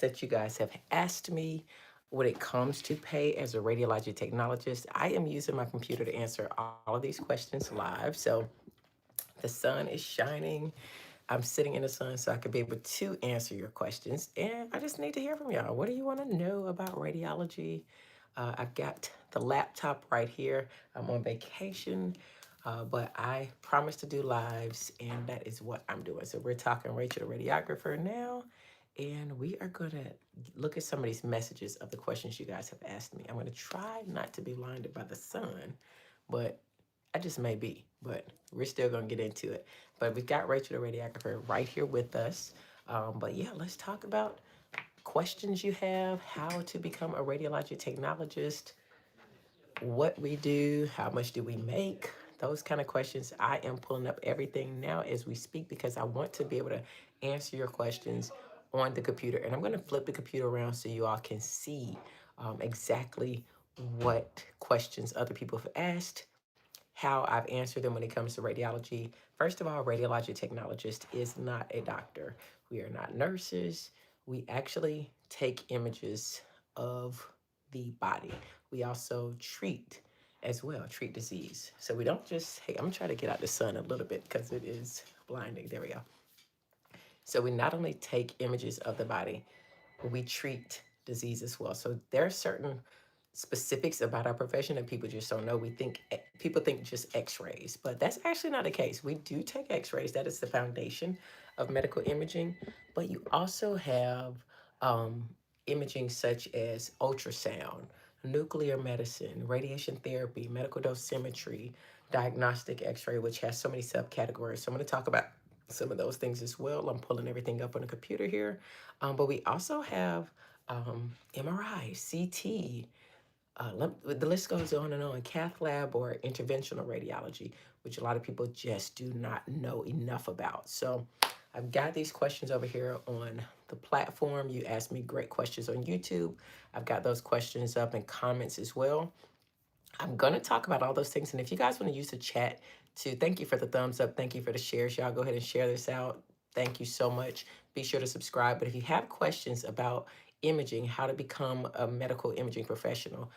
that you guys have asked me when it comes to pay as a radiology technologist. I am using my computer to answer all of these questions live. So the sun is shining. I'm sitting in the sun so I can be able to answer your questions. And I just need to hear from y'all. What do you want to know about radiology? I've got the laptop right here. I'm on vacation, but I promise to do lives, and that is what I'm doing. So we're talking Rachel, the radiographer, now, and we are going to look at some of these messages of the questions you guys have asked me. I'm going to try not to be blinded by the sun, but I just may be, but we're still going to get into it. But we've got Rachel, the radiographer, right here with us. But yeah, let's talk about questions you have, how to become a radiology technologist, what we do, how much do we make, those kind of questions. I am pulling up everything now as we speak because I want to be able to answer your questions on the computer. And I'm going to flip the computer around so you all can see exactly what questions other people have asked, how I've answered them when it comes to radiology. First of all, radiology technologist is not a doctor. We are not nurses. We actually take images of the body. We also treat as well, treat disease. So we don't just, hey, I'm trying to get out the sun a little bit because it is blinding. There we go. So we not only take images of the body, we treat disease as well. So there are certain specifics about our profession that people just don't know. People think just x-rays, but that's actually not the case. We do take x-rays. That is the foundation of medical imaging, but you also have um, imaging such as ultrasound, nuclear medicine, radiation therapy, medical dosimetry, diagnostic x-ray, which has so many subcategories. So I'm going to talk about some of those things as well. I'm pulling everything up on the computer here. But we also have MRI, CT, the list goes on and on, cath lab or interventional radiology, which a lot of people just do not know enough about. So I've got these questions over here on the platform. You asked me great questions on YouTube. I've got those questions up in comments as well. I'm going to talk about all those things. And if you guys want to use the chat to, thank you for the thumbs up. Thank you for the shares. Y'all go ahead and share this out. Thank you so much. Be sure to subscribe. But if you have questions about imaging, how to become a medical imaging professional,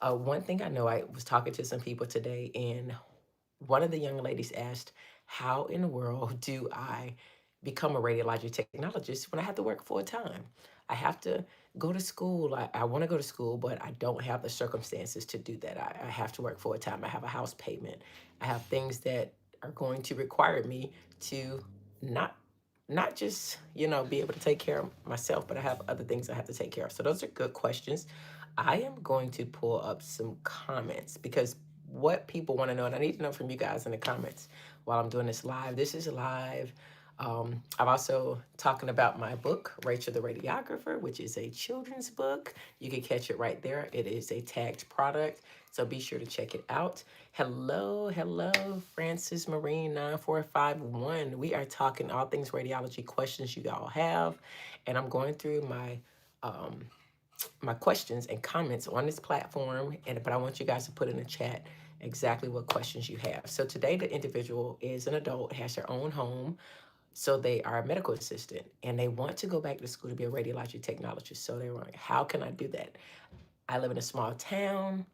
one thing I know, I was talking to some people today, and one of the young ladies asked, how in the world do I become a radiology technologist when I have to work full time? I have to go to school. I want to go to school, but I don't have the circumstances to do that. I have to work full time. I have a house payment. I have things that are going to require me to not not just be able to take care of myself, but I have other things I have to take care of. So those are good questions. I am going to pull up some comments because what people want to know, and I need to know from you guys in the comments while I'm doing this live. This is live. I'm also talking about my book, Rachel the Radiographer, which is a children's book. You can catch it right there. It is a tagged product, so be sure to check it out. Hello, hello, Francis Marine 9451. We are talking all things radiology questions you all have, and I'm going through um, my questions and comments on this platform, but I want you guys to put in the chat exactly what questions you have. So today the individual is an adult, has their own home, so they are a medical assistant and they want to go back to school to be a radiology technologist. So they're like, how can I do that? I live in a small town.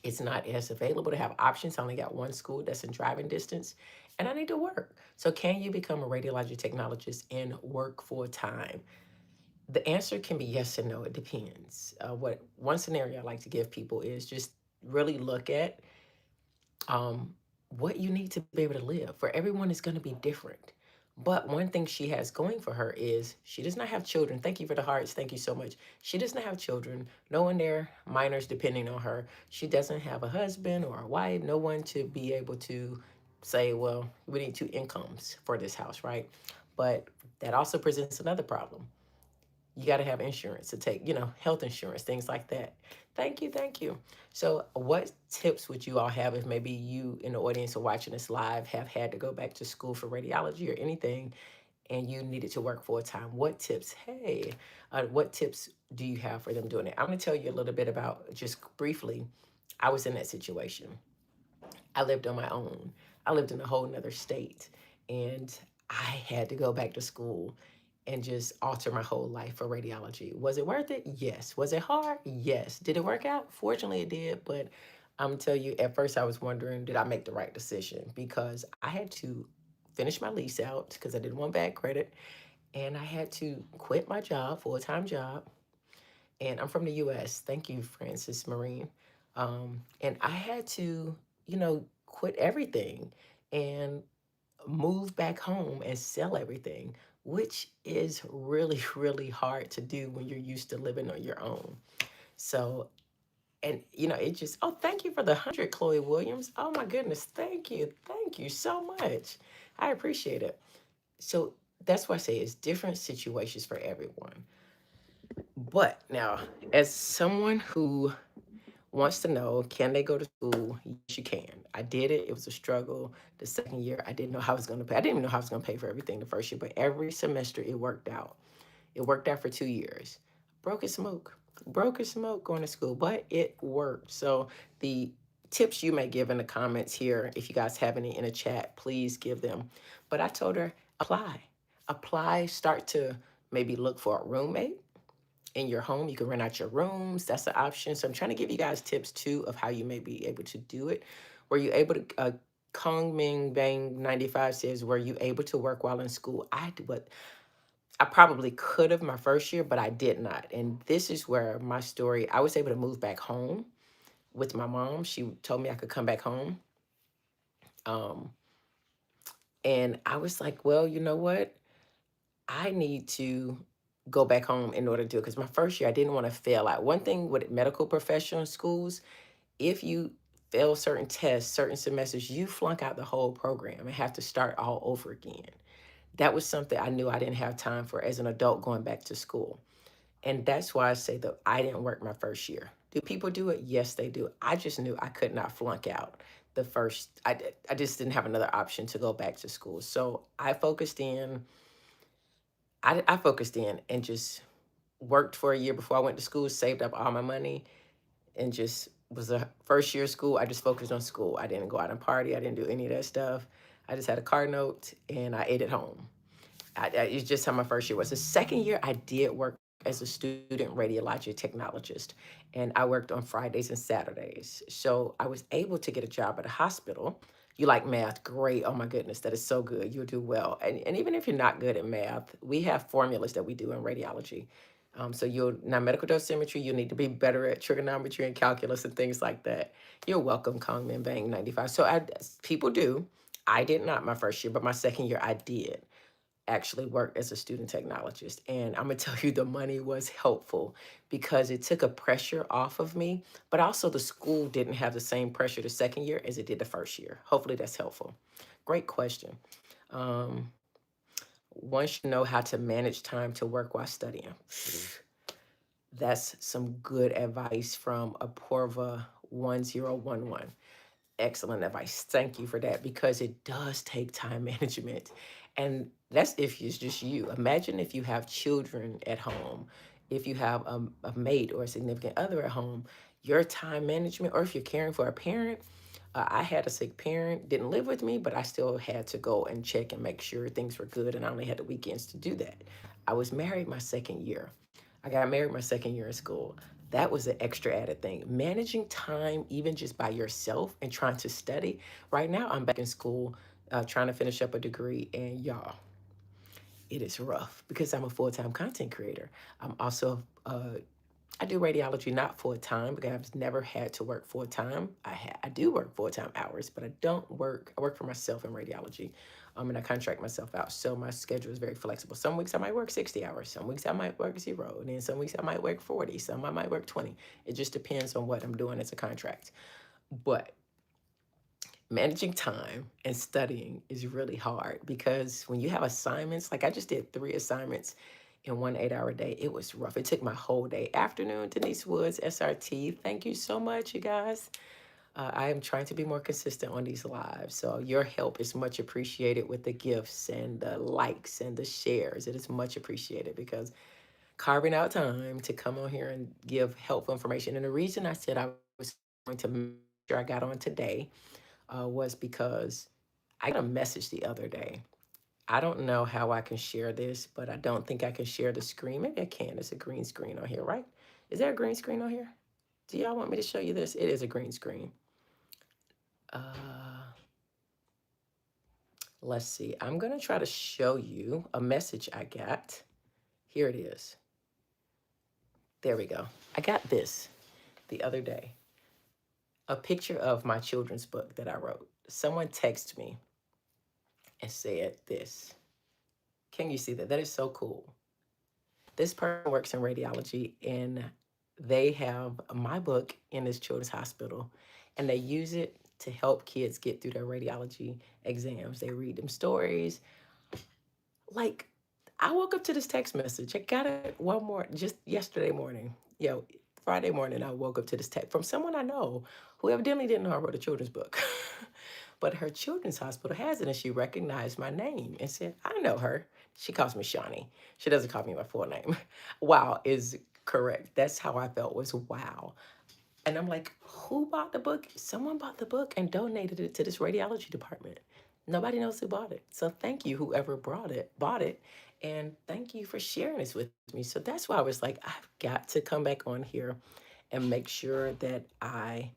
It's not as available to have options. I only got one school that's in driving distance and I need to work. So can you become a radiology technologist and work full time? The answer can be yes and no. It depends. What one scenario I like to give people is just really look at um, what you need to be able to live. For everyone, is going to be different. But one thing she has going for her is she does not have children. Thank you for the hearts. Thank you so much. She does not have children. No one there, minors depending on her. She doesn't have a husband or a wife. No one to be able to say, well, we need two incomes for this house, right? But that also presents another problem. You got to have insurance to take, health insurance, things like that. Thank you. Thank you. So, what tips would you all have if maybe you in the audience or watching this live have had to go back to school for radiology or anything and you needed to work full time? What tips? Hey, what tips do you have for them doing it? I'm going to tell you a little bit about just briefly. I was in that situation. I lived on my own. I lived in a whole nother state and I had to go back to school and just alter my whole life for radiology. Was it worth it? Yes. Was it hard? Yes. Did it work out? Fortunately, it did. But I'm gonna tell you, at first I was wondering, did I make the right decision? Because I had to finish my lease out because I didn't want bad credit, and I had to quit my job, full-time job. And I'm from the U.S. Thank you, Francis Marine. And I had to, quit everything and move back home and sell everything, which is really, really hard to do when you're used to living on your own. So, and it just, oh, thank you for the 100, Chloe Williams. Oh my goodness. Thank you. Thank you so much. I appreciate it. So that's why I say it's different situations for everyone. But now, as someone who wants to know, can they go to school? Yes, you can. I did it. It was a struggle. The second year, I didn't know how I was going to pay. I didn't even know how I was going to pay for everything the first year, but every semester it worked out. It worked out for 2 years. Broke as smoke. Broke as smoke going to school, but it worked. So the tips you may give in the comments here, if you guys have any in the chat, please give them. But I told her, apply. Apply, start to maybe look for a roommate in your home. You can rent out your rooms. That's an option. So I'm trying to give you guys tips too of how you may be able to do it. Were you able to? Kong Ming Bang 95 says, "Were you able to work while in school?" But I probably could have my first year, but I did not. And this is where my story. I was able to move back home with my mom. She told me I could come back home. Um, and I was like, well, you know what? I need to go back home in order to do it because my first year I didn't want to fail out. One thing with medical professional schools, if you fail certain tests, certain semesters, you flunk out the whole program and have to start all over again. That was something I knew I didn't have time for as an adult going back to school. And that's why I say that I didn't work my first year. Do people do it? Yes, they do. I just knew I could not flunk out the first. I just didn't have another option to go back to school. So I focused in. I focused in and just worked for a year before I went to school, saved up all my money, and just was a first year of school. I just focused on school. I didn't go out and party. I didn't do any of that stuff. I just had a car note and I ate at home. It's just how my first year was. The second year, I did work as a student radiologic technologist, and I worked on Fridays and Saturdays. So I was able to get a job at a hospital. You like math? Great. Oh my goodness, that is so good. You'll do well. And even if you're not good at math, we have formulas that we do in radiology. So you'll now medical dosimetry, you need to be better at trigonometry and calculus and things like that. You're welcome, Kongman Bang 95. So people do. I did not my first year, but my second year I did actually worked as a student technologist. And I'm gonna tell you, the money was helpful because it took a pressure off of me, but also the school didn't have the same pressure the second year as it did the first year. Hopefully that's helpful. Great question. Um, One should know how to manage time to work while studying. That's some good advice from Aporva 1011. Excellent advice. Thank you for that because it does take time management. And that's if it's just you. Imagine if you have children at home, if you have a mate or a significant other at home, your time management, or if you're caring for a parent. I had a sick parent, didn't live with me, but I still had to go and check and make sure things were good. And I only had the weekends to do that. I was married my second year. I got married my second year in school. That was an extra added thing. Managing time, even just by yourself and trying to study. Right now, I'm back in school, trying to finish up a degree, and y'all, it is rough because I'm a full time content creator. I'm also I do radiology not full time because I've never had to work full time. I do work full time hours, but I don't work. I work for myself in radiology, and I contract myself out. So my schedule is very flexible. Some weeks I might work 60 hours. Some weeks I might work zero, and then some weeks I might work 40. Some I might work 20. It just depends on what I'm doing as a contract. But managing time and studying is really hard because when you have assignments, like I just did 3 assignments in one 8 hour day, it was rough. It took my whole day. Afternoon, Denise Woods, SRT. Thank you so much, you guys. I am trying to be more consistent on these lives. So your help is much appreciated with the gifts and the likes and the shares. It is much appreciated because carving out time to come on here and give helpful information. And the reason I said I was going to make sure I got on today was because I got a message the other day. I don't know how I can share this, but I don't think I can share the screen. Maybe I can. It's a green screen on here, right? Is there a green screen on here? Do y'all want me to show you this? It is a green screen. Uh, let's see. I'm going to try to show you a message I got. Here it is. There we go. I got this the other day, a picture of my children's book that I wrote. Someone texted me and said this. Can you see that? That is so cool. This person works in radiology and they have my book in this children's hospital and they use it to help kids get through their radiology exams. They read them stories. Like, I woke up to this text message. I got it one more just yesterday morning. Friday morning, I woke up to this text from someone I know who evidently didn't know I wrote a children's book. But her children's hospital has it, and she recognized my name and said, I know her. She calls me Shawnee. She doesn't call me my full name. Wow is correct. That's how I felt was wow. And I'm like, who bought the book? Someone bought the book and donated it to this radiology department. Nobody knows who bought it. So thank you, whoever bought it. And thank you for sharing this with me. So that's why I was like, I've got to come back on here and make sure that I'm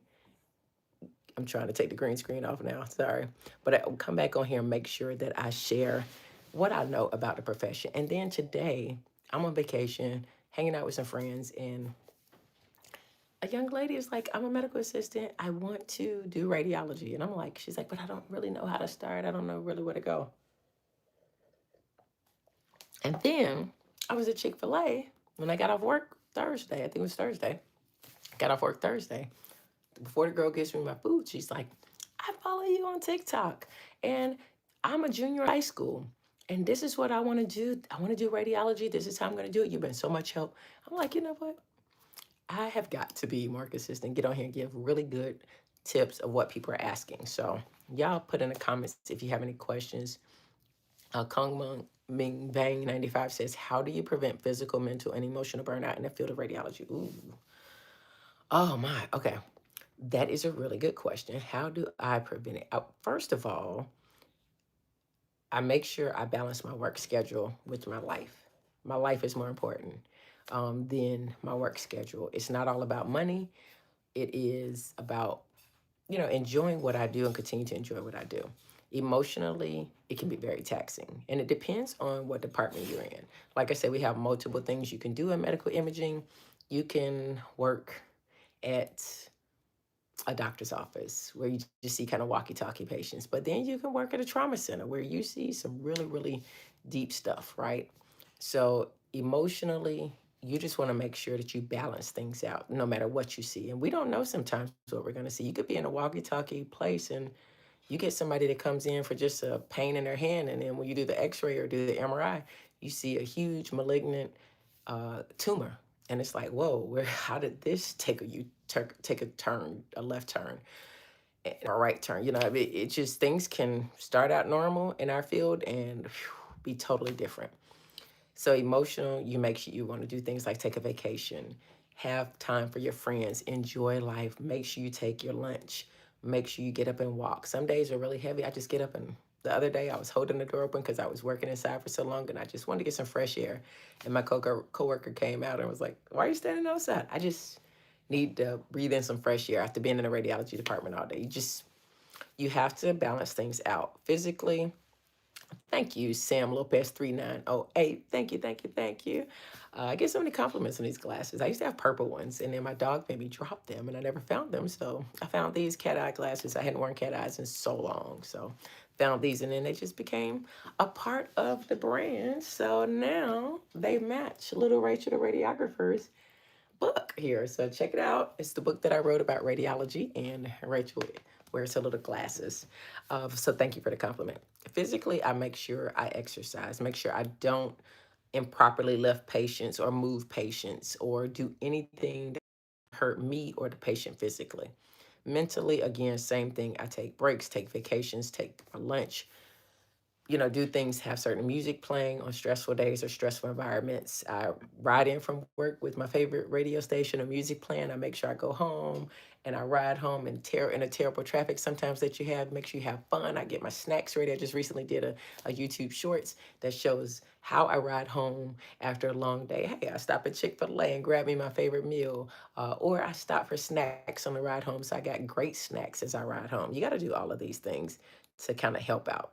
trying to take the green screen off now, sorry. But I will come back on here and make sure that I share what I know about the profession. And then today, I'm on vacation, hanging out with some friends, and a young lady is like, I'm a medical assistant. I want to do radiology. And I'm like, she's like, but I don't really know how to start. I don't know really where to go. And then I was at Chick-fil-A when I got off work Thursday. I think it was Thursday. Got off work Thursday. Before the girl gives me my food, she's like, I follow you on TikTok. And I'm a junior in high school. And this is what I want to do. I want to do radiology. This is how I'm going to do it. You've been so much help. I'm like, you know what? I have got to be more consistent, get on here and give really good tips of what people are asking. So y'all put in the comments if you have any questions. Kong Ming Bang 95 says, how do you prevent physical, mental, and emotional burnout in the field of radiology? Ooh. Oh my, okay. That is a really good question. How do I prevent it? First of all, I make sure I balance my work schedule with my life. My life is more important than my work schedule. It's not all about money. It is about, enjoying what I do and continue to enjoy what I do. Emotionally, it can be very taxing. And it depends on what department you're in. Like I said, we have multiple things you can do in medical imaging. You can work at a doctor's office where you just see kind of walkie-talkie patients. But then you can work at a trauma center where you see some really, really deep stuff, right? So emotionally, you just want to make sure that you balance things out no matter what you see. And we don't know sometimes what we're going to see. You could be in a walkie-talkie place and you get somebody that comes in for just a pain in their hand, and then when you do the x-ray or do the MRI, you see a huge malignant tumor. And it's like, whoa, how did this take a turn, a left turn, or a right turn? It just, things can start out normal in our field and be totally different. So emotional, you make sure you want to do things like take a vacation, have time for your friends, enjoy life, make sure you take your lunch, make sure you get up and walk. Some days are really heavy. I just get up, and the other day I was holding the door open because I was working inside for so long and I just wanted to get some fresh air. And my coworker came out and was like, why are you standing outside? I just need to breathe in some fresh air after being in the radiology department all day. You have to balance things out physically. Thank you, Sam Lopez 3908. Thank you, thank you, thank you. I get so many compliments on these glasses. I used to have purple ones, and then my dog made me drop them, and I never found them. So I found these cat eye glasses. I hadn't worn cat eyes in so long, so found these, and then they just became a part of the brand. So now they match Little Rachel, the radiographer's book here. So check it out. It's the book that I wrote about radiology, and Rachel wears her little glasses. So thank you for the compliment. Physically, I make sure I exercise, make sure I don't improperly lift patients or move patients or do anything that hurt me or the patient physically. Mentally, again, same thing. I take breaks, take vacations, take lunch, do things, have certain music playing on stressful days or stressful environments. I ride in from work with my favorite radio station or music playing. I make sure I go home and I ride home in a terrible traffic sometimes that you have. Make sure you have fun. I get my snacks ready. I just recently did a YouTube shorts that shows how I ride home after a long day. Hey, I stop at Chick-fil-A and grab me my favorite meal, or I stop for snacks on the ride home. So I got great snacks as I ride home. You got to do all of these things to kind of help out.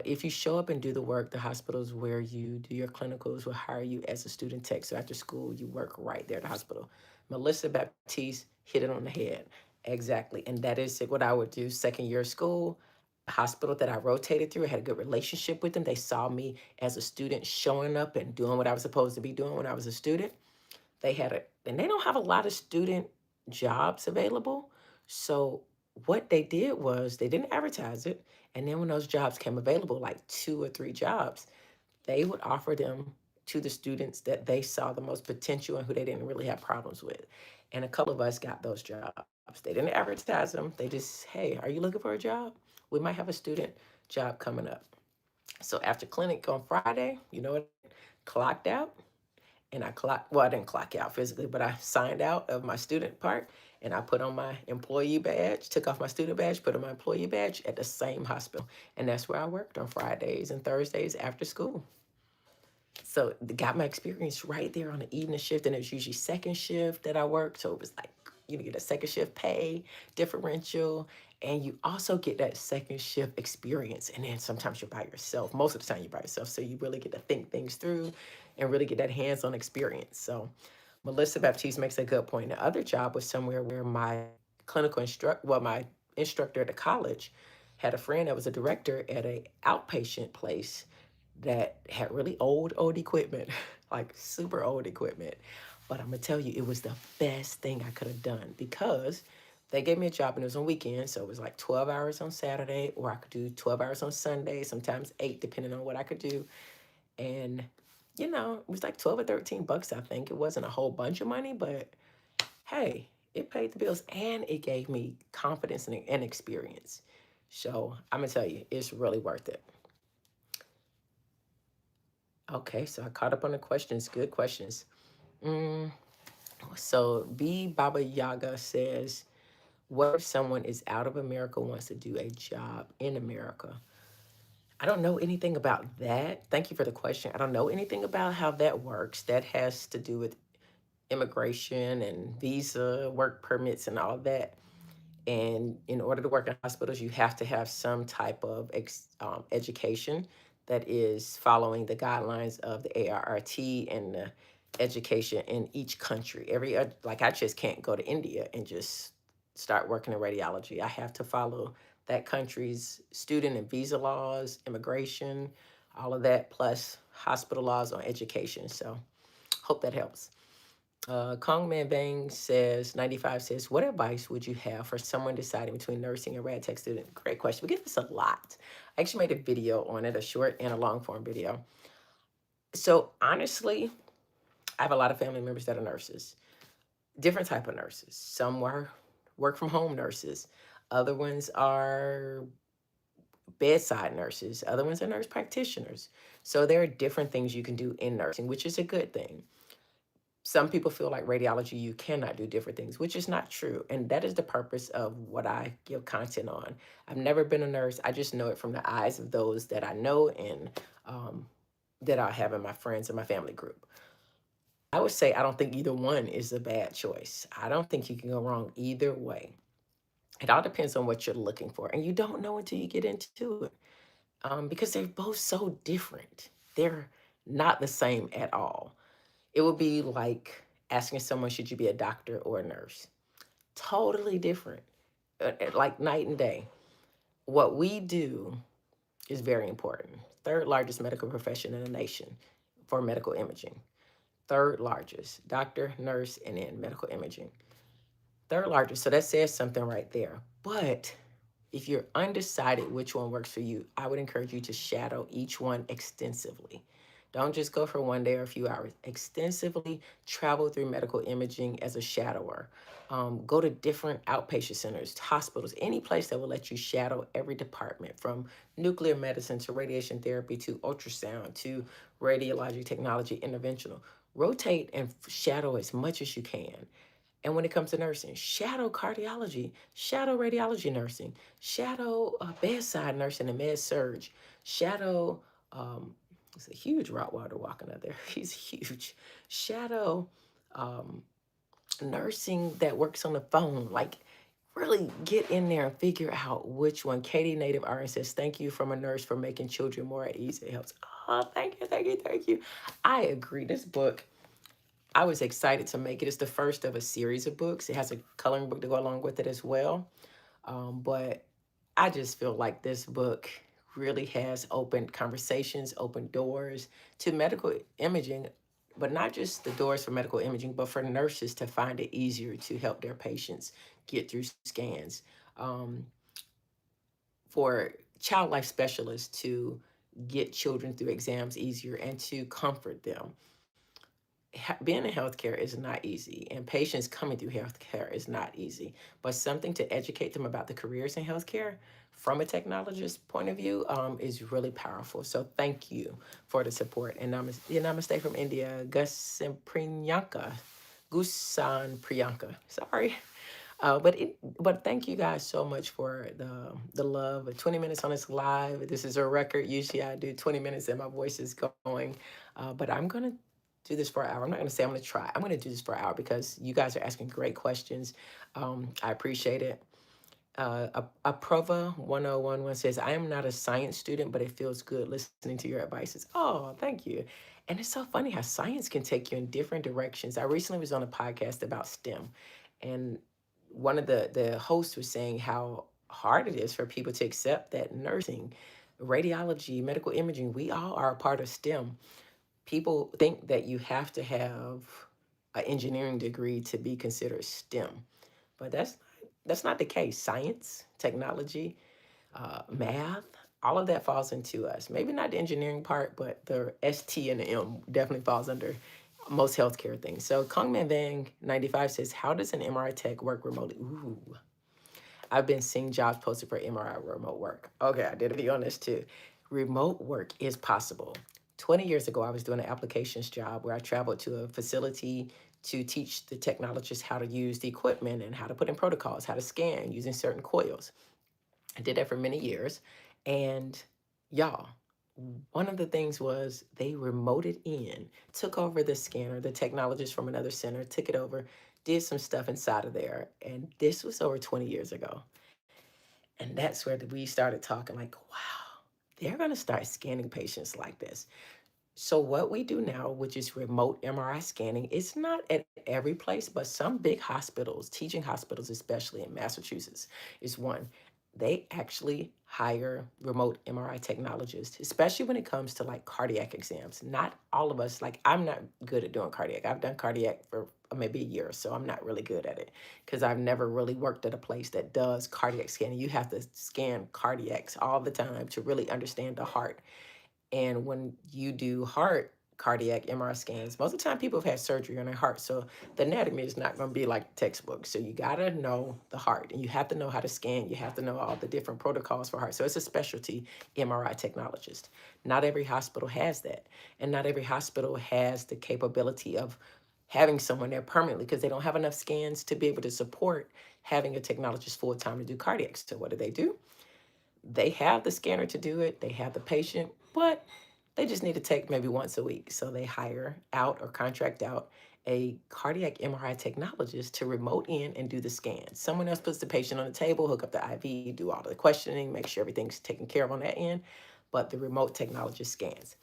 If you show up and do the work, the hospitals where you do your clinicals will hire you as a student tech. So after school, you work right there at the hospital. Melissa Baptiste hit it on the head. Exactly. And that is what I would do second year of school. The hospital that I rotated through, I had a good relationship with them. They saw me as a student showing up and doing what I was supposed to be doing when I was a student. And they don't have a lot of student jobs available. So what they did was they didn't advertise it. And then when those jobs came available, like two or three jobs, they would offer them to the students that they saw the most potential and who they didn't really have problems with. And a couple of us got those jobs. They didn't advertise them. They just, hey, are you looking for a job? We might have a student job coming up. So after clinic on Friday, you know what? Clocked out, and I didn't clock out physically, but I signed out of my student part and I put on my employee badge, took off my student badge, put on my employee badge at the same hospital. And that's where I worked on Fridays and Thursdays after school. So got my experience right there on the evening shift, and it was usually second shift that I worked. So it was like get a second shift pay differential, and you also get that second shift experience. And then sometimes you're by yourself. Most of the time you're by yourself, so you really get to think things through, and really get that hands-on experience. So Melissa Baptiste makes a good point. The other job was somewhere where my instructor at the college had a friend that was a director at a outpatient place that had really old equipment, like super old equipment. But I'm gonna tell you, it was the best thing I could have done because they gave me a job and it was on weekends. So it was like 12 hours on Saturday, or I could do 12 hours on Sunday, sometimes 8, depending on what I could do. And, it was like 12 or 13 bucks, I think. It wasn't a whole bunch of money, but hey, it paid the bills and it gave me confidence and experience. So I'm gonna tell you, it's really worth it. Okay, so I caught up on the questions. Good questions. Mm, so B Baba Yaga says, what if someone is out of America, wants to do a job in America? I don't know anything about that. Thank you for the question. I don't know anything about how that works. That has to do with immigration and visa, work permits, and all that. And in order to work in hospitals, you have to have some type of education that is following the guidelines of the ARRT and the education in each country. Like I just can't go to India and just start working in radiology. I have to follow that country's student and visa laws, immigration, all of that, plus hospital laws on education. So hope that helps. Kong Man Bang says, 95 says, what advice would you have for someone deciding between nursing and rad tech student? Great question. We get this a lot. I actually made a video on it, a short and a long form video. So honestly, I have a lot of family members that are nurses, different type of nurses. Some are work from home nurses. Other ones are bedside nurses. Other ones are nurse practitioners. So there are different things you can do in nursing, which is a good thing. Some people feel like radiology, you cannot do different things, which is not true. And that is the purpose of what I give content on. I've never been a nurse. I just know it from the eyes of those that I know and that I have in my friends and my family group. I would say I don't think either one is a bad choice. I don't think you can go wrong either way. It all depends on what you're looking for. And you don't know until you get into it because they're both so different. They're not the same at all. It would be like asking someone, should you be a doctor or a nurse? Totally different, like night and day. What we do is very important. Third largest medical profession in the nation for medical imaging. Third largest, doctor, nurse, and then medical imaging. Third largest, so that says something right there. But if you're undecided which one works for you, I would encourage you to shadow each one extensively. Don't just go for one day or a few hours. Extensively travel through medical imaging as a shadower. Go to different outpatient centers, hospitals, any place that will let you shadow every department from nuclear medicine to radiation therapy to ultrasound to radiologic technology interventional. Rotate and shadow as much as you can. And when it comes to nursing, shadow cardiology, shadow radiology nursing, shadow bedside nursing and med surge, shadow, um, it's a huge Rottweiler walking out there. He's huge. Shadow um, nursing that works on the phone. Like, really get in there and figure out which one. Katie Native RN says, thank you from a nurse for making children more at ease. It helps. Oh, thank you, thank you, thank you. I agree. This book, I was excited to make it. It's the first of a series of books. It has a coloring book to go along with it as well. But I just feel like this book really has opened conversations, opened doors to medical imaging, but not just the doors for medical imaging, but for nurses to find it easier to help their patients get through scans, um, for child life specialists to get children through exams easier and to comfort them. Being in healthcare is not easy, and patients coming through healthcare is not easy. But something to educate them about the careers in healthcare from a technologist point of view is really powerful. So thank you for the support. And namaste from India, Gus and Priyanka, Gusan Priyanka. Sorry. But thank you guys so much for the love. 20 minutes on this live. This is a record. Usually I do 20 minutes and my voice is going. But I'm gonna do this for an hour. I'm not gonna say I'm gonna try. I'm gonna do this for an hour because you guys are asking great questions. I appreciate it. Aprova 1011 says, I am not a science student, but it feels good listening to your advices. Oh, thank you. And it's so funny how science can take you in different directions. I recently was on a podcast about STEM, and one of the hosts was saying how hard it is for people to accept that nursing, radiology, medical imaging, we all are a part of STEM. People think that you have to have an engineering degree to be considered STEM, but that's not the case. Science, technology, math, all of that falls into us. Maybe not the engineering part, but the ST and the M definitely falls under most healthcare things. So Kongman Vang 95 says, how does an MRI tech work remotely? Ooh, I've been seeing jobs posted for MRI remote work. Okay, I did a video on this too. Remote work is possible. 20 years ago, I was doing an applications job where I traveled to a facility to teach the technologists how to use the equipment and how to put in protocols, how to scan using certain coils. I did that for many years. And y'all, one of the things was they remoted in, took over the scanner, the technologist from another center, took it over, did some stuff inside of there. And this was over 20 years ago. And that's where we started talking like, wow, they're going to start scanning patients like this. So what we do now, which is remote MRI scanning, it's not at every place, but some big hospitals, teaching hospitals, especially in Massachusetts, is one. They actually hire remote MRI technologists, especially when it comes to like cardiac exams. Not all of us, like I'm not good at doing cardiac. I've done cardiac for maybe a year or so. I'm not really good at it because I've never really worked at a place that does cardiac scanning. You have to scan cardiacs all the time to really understand the heart. And when you do heart cardiac MRI scans, most of the time people have had surgery on their heart. So the anatomy is not going to be like textbook. So you got to know the heart and you have to know how to scan. You have to know all the different protocols for heart. So it's a specialty MRI technologist. Not every hospital has that. And not every hospital has the capability of having someone there permanently because they don't have enough scans to be able to support having a technologist full time to do cardiac. So what do? They have the scanner to do it, they have the patient, but they just need to take maybe once a week. So they hire out or contract out a cardiac MRI technologist to remote in and do the scan. Someone else puts the patient on the table, hook up the IV, do all the questioning, make sure everything's taken care of on that end. But the remote technologist scans.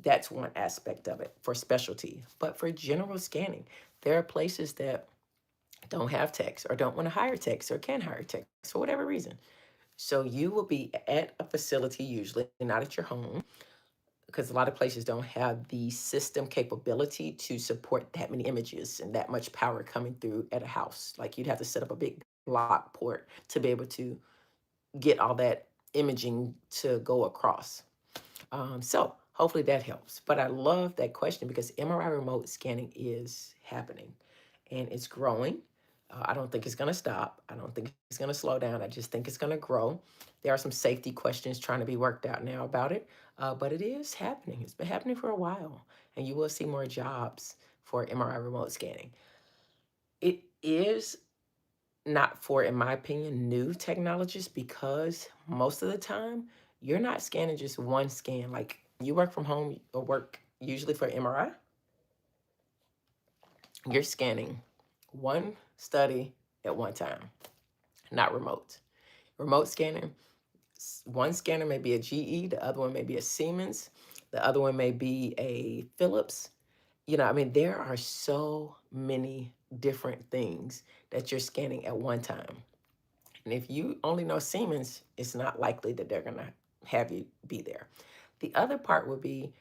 That's one aspect of it for specialty. But for general scanning, there are places that don't have techs or don't want to hire techs or can hire techs for whatever reason. So you will be at a facility, usually not at your home, because a lot of places don't have the system capability to support that many images and that much power coming through at a house. Like you'd have to set up a big block port to be able to get all that imaging to go across. So Hopefully that helps. But I love that question because MRI remote scanning is happening and it's growing. I don't think it's going to stop. I don't think it's going to slow down. I just think it's going to grow. There are some safety questions trying to be worked out now about it, but it is happening. It's been happening for a while, and you will see more jobs for MRI remote scanning. It is not for, in my opinion, new technologists because most of the time you're not scanning just one scan. Like you work from home or work usually for MRI, you're scanning one study at one time, not remote. Remote scanning, one scanner may be a GE, the other one may be a Siemens, the other one may be a Philips. I mean, there are so many different things that you're scanning at one time. And if you only know Siemens, it's not likely that they're going to have you be there. The other part would be,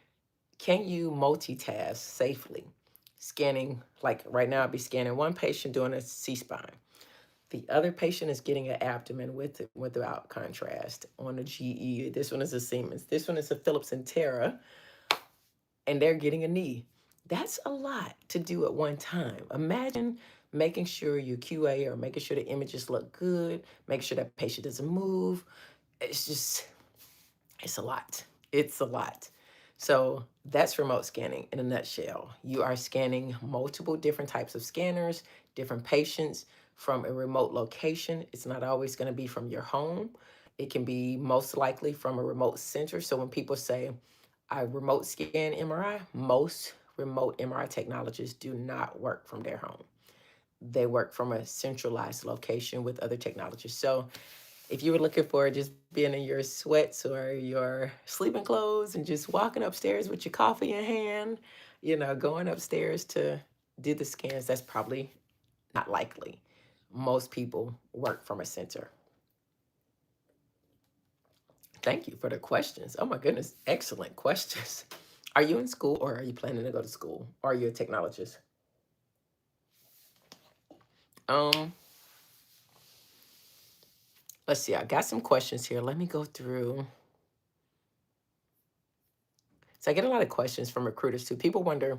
can you multitask safely? Scanning, like right now, I'd be scanning one patient doing a C-spine. The other patient is getting an abdomen with without contrast on a GE. This one is a Siemens. This one is a Philips and Terra, and they're getting a knee. That's a lot to do at one time. Imagine making sure your QA or making sure the images look good, making sure that patient doesn't move. It's just, it's a lot. It's a lot. So that's remote scanning in a nutshell. You are scanning multiple different types of scanners, different patients from a remote location. It's not always going to be from your home. It can be most likely from a remote center. So when people say, I remote scan MRI, most remote MRI technologists do not work from their home. They work from a centralized location with other technologists. So if you were looking for just being in your sweats or your sleeping clothes and just walking upstairs with your coffee in hand, going upstairs to do the scans, that's probably not likely. Most people work from a center. Thank you for the questions. Oh my goodness, excellent questions. Are you in school or are you planning to go to school? Or are you a technologist? Um, let's see. I got some questions here. Let me go through. So I get a lot of questions from recruiters too. People wonder,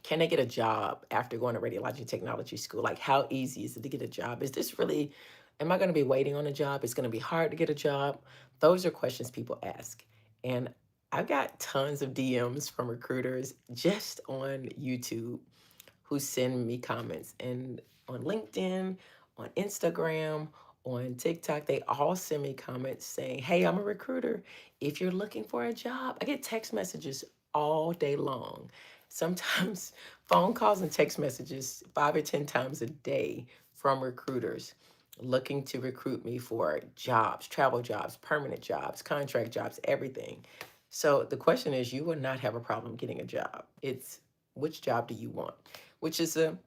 can they get a job after going to radiology technology school? Like, how easy is it to get a job? Is this really, am I going to be waiting on a job? It's going to be hard to get a job. Those are questions people ask. And I've got tons of DMs from recruiters just on YouTube who send me comments, and on LinkedIn, on Instagram, on TikTok, they all send me comments saying, hey, I'm a recruiter. If you're looking for a job, I get text messages all day long. Sometimes phone calls and text messages 5 or 10 times a day from recruiters looking to recruit me for jobs, travel jobs, permanent jobs, contract jobs, everything. So the question is, you will not have a problem getting a job. It's, which job do you want? Which is a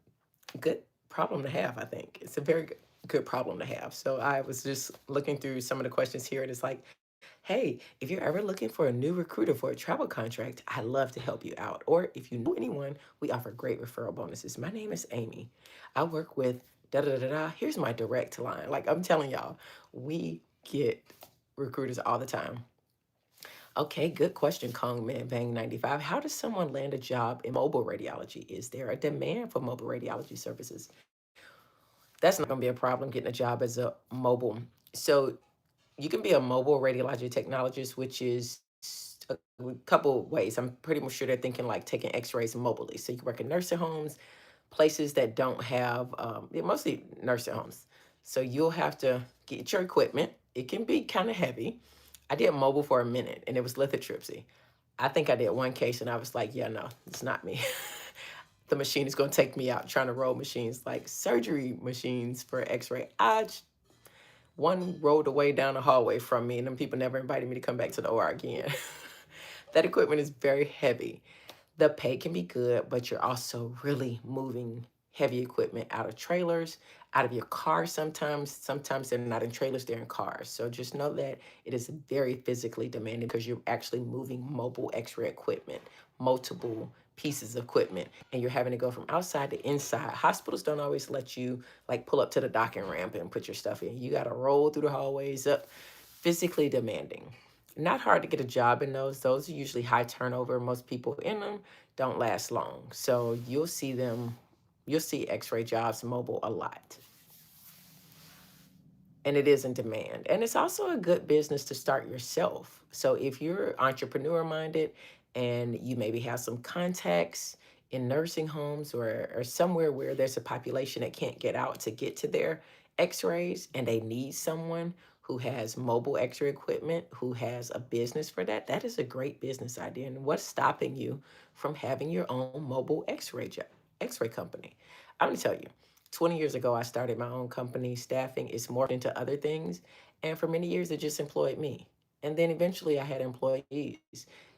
good problem to have, I think. It's a very good problem to have. So I was just looking through some of the questions here, and it's like, hey, if you're ever looking for a new recruiter for a travel contract, I'd love to help you out. Or if you know anyone, we offer great referral bonuses. My name is Amy. I work with da da da da. Here's my direct line. Like I'm telling y'all, we get recruiters all the time. Okay, good question, Kong Man Bang 95. How does someone land a job in mobile radiology? Is there a demand for mobile radiology services? That's not going to be a problem getting a job as a mobile. So you can be a mobile radiology technologist, which is a couple ways. I'm pretty much sure they're thinking like taking x-rays mobilely. So you can work in nursing homes, places that don't have, mostly nursing homes. So you'll have to get your equipment. It can be kind of heavy. I did mobile for a minute and it was lithotripsy. I think I did one case and I was like, yeah, no, it's not me. The machine is going to take me out trying to roll machines like surgery machines for x-ray. One rolled away down the hallway from me and then people never invited me to come back to the OR again. That equipment is very heavy. The pay can be good, but you're also really moving heavy equipment out of trailers, out of your car sometimes. Sometimes they're not in trailers, they're in cars. So just know that it is very physically demanding because you're actually moving mobile x-ray equipment, multiple pieces of equipment, and you're having to go from outside to inside. Hospitals don't always let you like pull up to the docking ramp and put your stuff in. You got to roll through the hallways up, physically demanding. Not hard to get a job in those. Those are usually high turnover. Most people in them don't last long. So you'll see x-ray jobs mobile a lot, and it is in demand. And it's also a good business to start yourself. So if you're entrepreneur minded and you maybe have some contacts in nursing homes or somewhere where there's a population that can't get out to get to their x-rays, and they need someone who has mobile x-ray equipment, who has a business for that, that is a great business idea. And what's stopping you from having your own mobile x-ray company? I'm gonna tell you, 20 years ago, I started my own company. Staffing is morphed into other things. And for many years, it just employed me. And then eventually I had employees.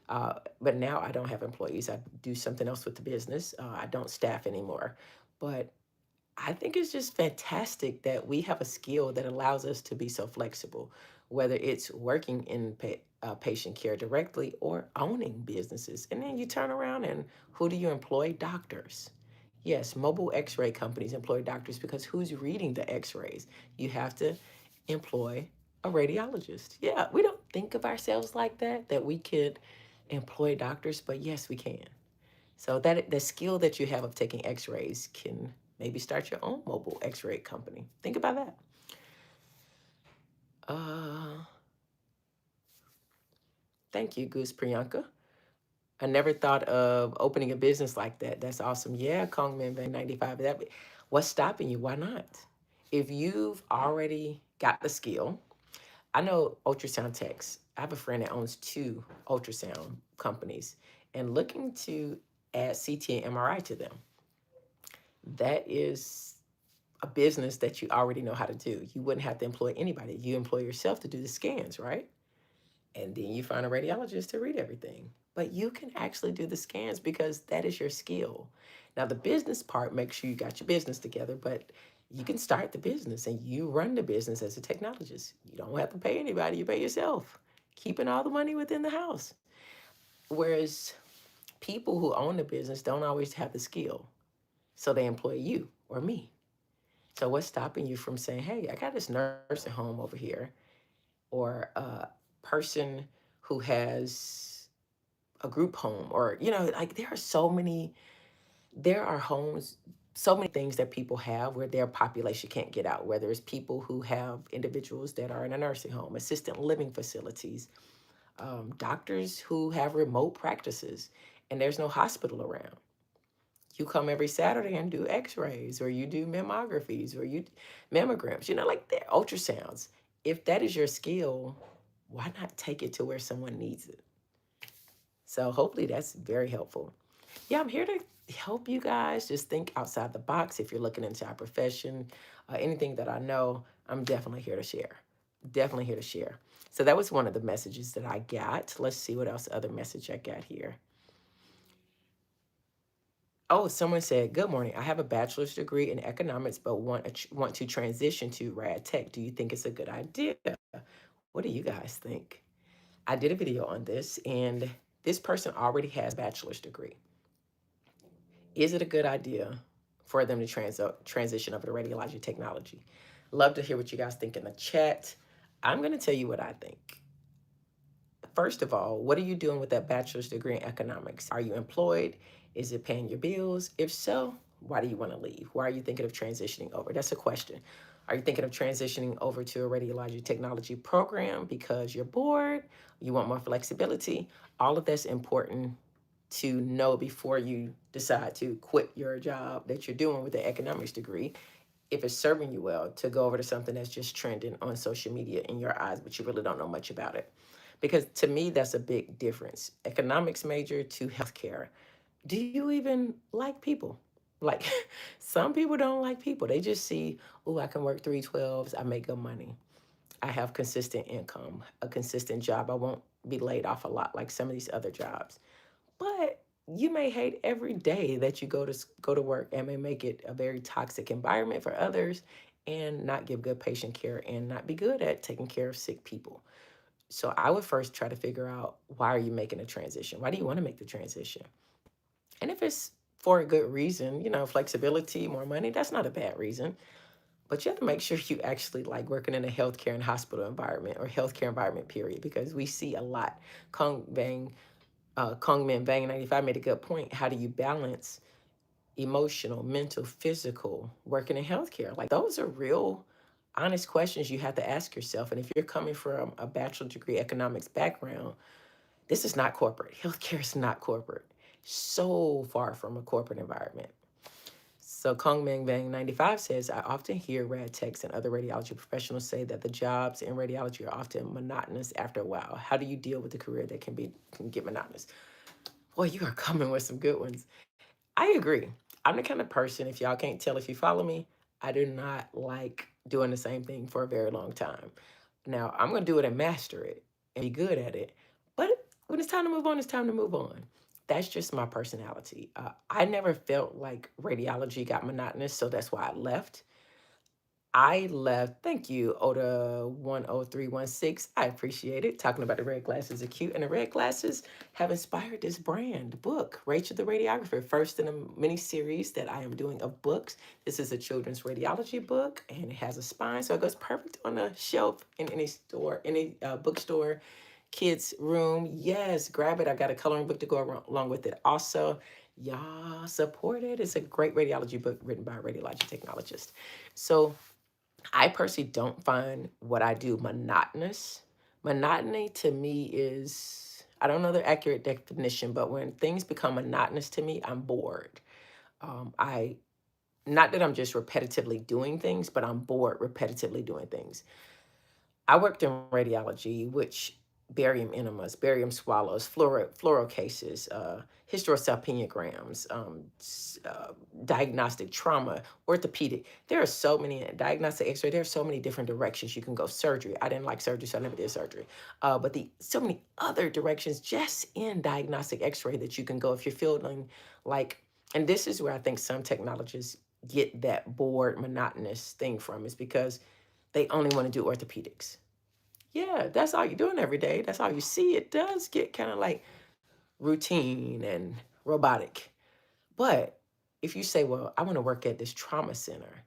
But now I don't have employees. I do something else with the business. I don't staff anymore. But I think it's just fantastic that we have a skill that allows us to be so flexible, whether it's working in patient care directly or owning businesses. And then you turn around and who do you employ? Doctors. Yes, mobile x ray companies employ doctors because who's reading the x rays? You have to employ a radiologist. Yeah, we don't think of ourselves like that, that we could employ doctors, but yes, we can. So that the skill that you have of taking X-rays can maybe start your own mobile X-ray company. Think about that. Uh, Thank you, Goose Priyanka. I never thought of opening a business like that. That's awesome. Yeah, Kongman Van 95. What's stopping you? Why not? If you've already got the skill, I know ultrasound techs. I have a friend that owns two ultrasound companies and looking to add CT and MRI to them. That is a business that you already know how to do. You wouldn't have to employ anybody. You employ yourself to do the scans, right? And then you find a radiologist to read everything. But you can actually do the scans because that is your skill. Now, the business part makes sure you got your business together, but you can start the business and you run the business as a technologist. You don't have to pay anybody, you pay yourself, keeping all the money within the house. Whereas people who own the business don't always have the skill. So they employ you or me. So what's stopping you from saying, hey, I got this nursing home over here, or a person who has a group home, or, like there are homes, so many things that people have where their population can't get out, whether it's people who have individuals that are in a nursing home, assisted living facilities, doctors who have remote practices, and there's no hospital around. You come every Saturday and do x-rays, or you do mammographies, or you mammograms, like they're ultrasounds. If that is your skill, why not take it to where someone needs it? So hopefully that's very helpful. Yeah, I'm here to help you guys just think outside the box. If you're looking into our profession, anything that I know, I'm definitely here to share. Definitely here to share. So that was one of the messages that I got. Let's see what else other message I got here. Oh, someone said, "Good morning. I have a bachelor's degree in economics, but want to transition to rad tech. Do you think it's a good idea? What do you guys think?" I did a video on this, and this person already has a bachelor's degree. Is it a good idea for them to transition over to radiology technology? Love to hear what you guys think in the chat. I'm going to tell you what I think. First of all, what are you doing with that bachelor's degree in economics? Are you employed? Is it paying your bills? If so, why do you want to leave? Why are you thinking of transitioning over? That's a question. Are you thinking of transitioning over to a radiology technology program because you're bored? You want more flexibility? All of that's important to know before you decide to quit your job that you're doing with the economics degree, if it's serving you well, to go over to something that's just trending on social media in your eyes, but you really don't know much about it. Because to me, that's a big difference. Economics major to healthcare. Do you even like people? Like, some people don't like people. They just see, oh, I can work 312s, I make good money. I have consistent income, a consistent job. I won't be laid off a lot like some of these other jobs. But you may hate every day that you go to work, and may make it a very toxic environment for others, and not give good patient care and not be good at taking care of sick people. So I would first try to figure out, why are you making a transition? Why do you want to make the transition? And if it's for a good reason, flexibility, more money, that's not a bad reason. but you have to make sure you actually like working in a healthcare and hospital environment or healthcare environment, period, because we see a lot. Kong Min Bang 95 made a good point. How do you balance emotional, mental, physical, working in healthcare? Like those are real, honest questions you have to ask yourself. And if you're coming from a bachelor's degree economics background, this is not corporate. Healthcare is not corporate. So far from a corporate environment. So Kong Meng Bang 95 says, I often hear rad techs and other radiology professionals say that the jobs in radiology are often monotonous after a while. How do you deal with a career that can get monotonous? Boy, you are coming with some good ones. I agree. I'm the kind of person, if y'all can't tell if you follow me, I do not like doing the same thing for a very long time. Now, I'm going to do it and master it and be good at it. But when it's time to move on, it's time to move on. That's just my personality. I never felt like radiology got monotonous, so that's why I left. I left. Thank you, Oda10316. I appreciate it. Talking about the red glasses are cute. And the red glasses have inspired this brand book, Rachel the Radiographer, first in a mini series that I am doing of books. This is a children's radiology book, and it has a spine, so it goes perfect on a shelf in any store, any bookstore, kids' room. Yes, grab it. I got a coloring book to go along with it. Also, y'all support it. It's a great radiology book written by a radiology technologist. So I personally don't find what I do monotonous. Monotony to me is, I don't know the accurate definition, but when things become monotonous to me, I'm bored. I Not that I'm just repetitively doing things, but I'm bored repetitively doing things. I worked in radiology, which barium enemas, barium swallows, fluoro cases, hysterosalpingograms, diagnostic trauma, orthopedic. There are so many diagnostic X-ray. There are so many different directions you can go. Surgery. I didn't like surgery, so I never did surgery. But the so many other directions just in diagnostic X-ray that you can go if you're feeling like. And this is where I think some technologists get that bored, monotonous thing from, is because they only want to do orthopedics. Yeah, that's all you're doing every day. That's all you see. It does get kind of like routine and robotic. But if you say, well, I want to work at this trauma center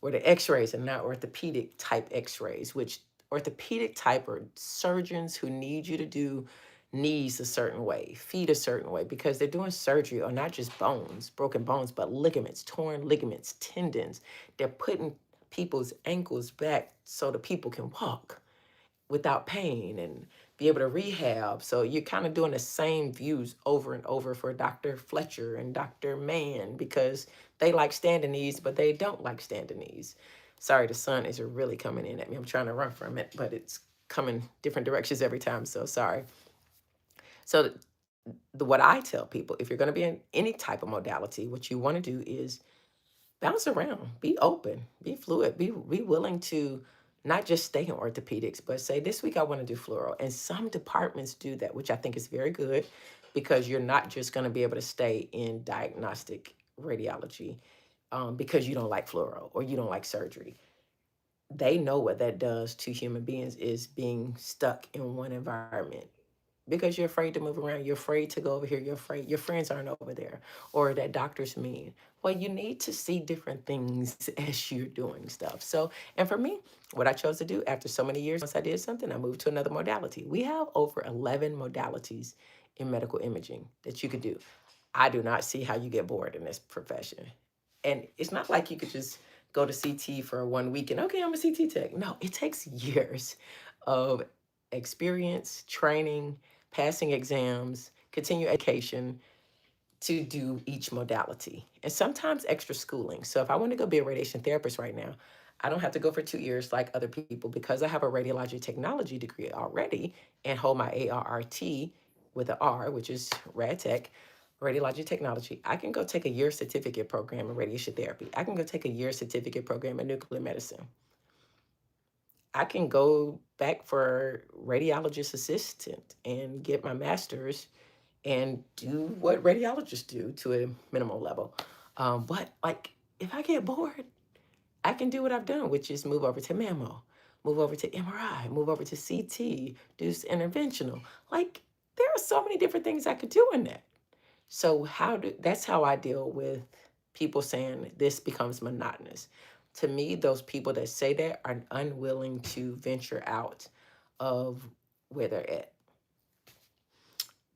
where the x-rays are not orthopedic type x-rays, which orthopedic type are surgeons who need you to do knees a certain way, feet a certain way, because they're doing surgery on not just bones, broken bones, but ligaments, torn ligaments, tendons. They're putting people's ankles back so the people can walk without pain and be able to rehab. So you're kind of doing the same views over and over for Dr. Fletcher and Dr. Mann because they like standing knees, but they don't like standing knees. Sorry, the sun is really coming in at me. I'm trying to run from it, but it's coming different directions every time. So sorry. So what I tell people, if you're going to be in any type of modality, what you want to do is bounce around, be open, be fluid, be willing to not just stay in orthopedics, but say this week I want to do fluoro. And some departments do that, which I think is very good because you're not just going to be able to stay in diagnostic radiology because you don't like fluoro or you don't like surgery. They know what that does to human beings is being stuck in one environment because you're afraid to move around. You're afraid to go over here. You're afraid your friends aren't over there or that doctor's mean. Well, you need to see different things as you're doing stuff. So, and for me, what I chose to do after so many years, once I did something, I moved to another modality. We have over 11 modalities in medical imaging that you could do. I do not see how you get bored in this profession. And it's not like you could just go to CT for 1 week and, okay, I'm a CT tech. No, it takes years of experience, training, passing exams, continue education to do each modality. And sometimes extra schooling. So if I want to go be a radiation therapist right now, I don't have to go for 2 years like other people because I have a radiology technology degree already and hold my ARRT with an R, which is rad tech, radiology technology. I can go take a year certificate program in radiation therapy. I can go take a year certificate program in nuclear medicine. I can go back for radiologist assistant and get my master's and do what radiologists do to a minimal level. But like, if I get bored, I can do what I've done, which is move over to mammo, move over to MRI, move over to CT, do interventional. Like, there are so many different things I could do in that. So that's how I deal with people saying this becomes monotonous. To me, those people that say that are unwilling to venture out of where they're at.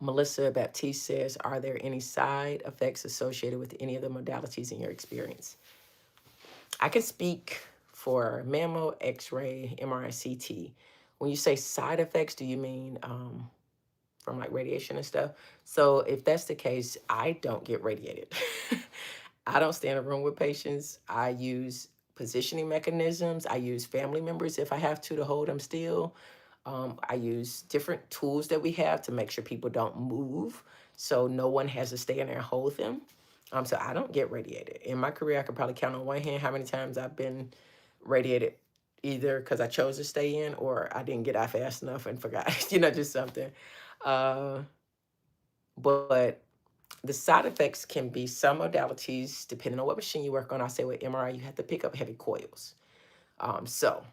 Melissa Baptiste says, are there any side effects associated with any of the modalities in your experience? I can speak for mammo, x-ray, MRI, CT. When you say side effects, do you mean from like radiation and stuff? So if that's the case, I don't get radiated. I don't stay in a room with patients. I use positioning mechanisms. I use family members if I have to hold them still. I use different tools that we have to make sure people don't move, so no one has to stay in there and hold them. So I don't get radiated. In my career, I could probably count on one hand how many times I've been radiated, either because I chose to stay in or I didn't get out fast enough and forgot, just something. Uh, but the side effects can be some modalities, depending on what machine you work on. I say with MRI, you have to pick up heavy coils. So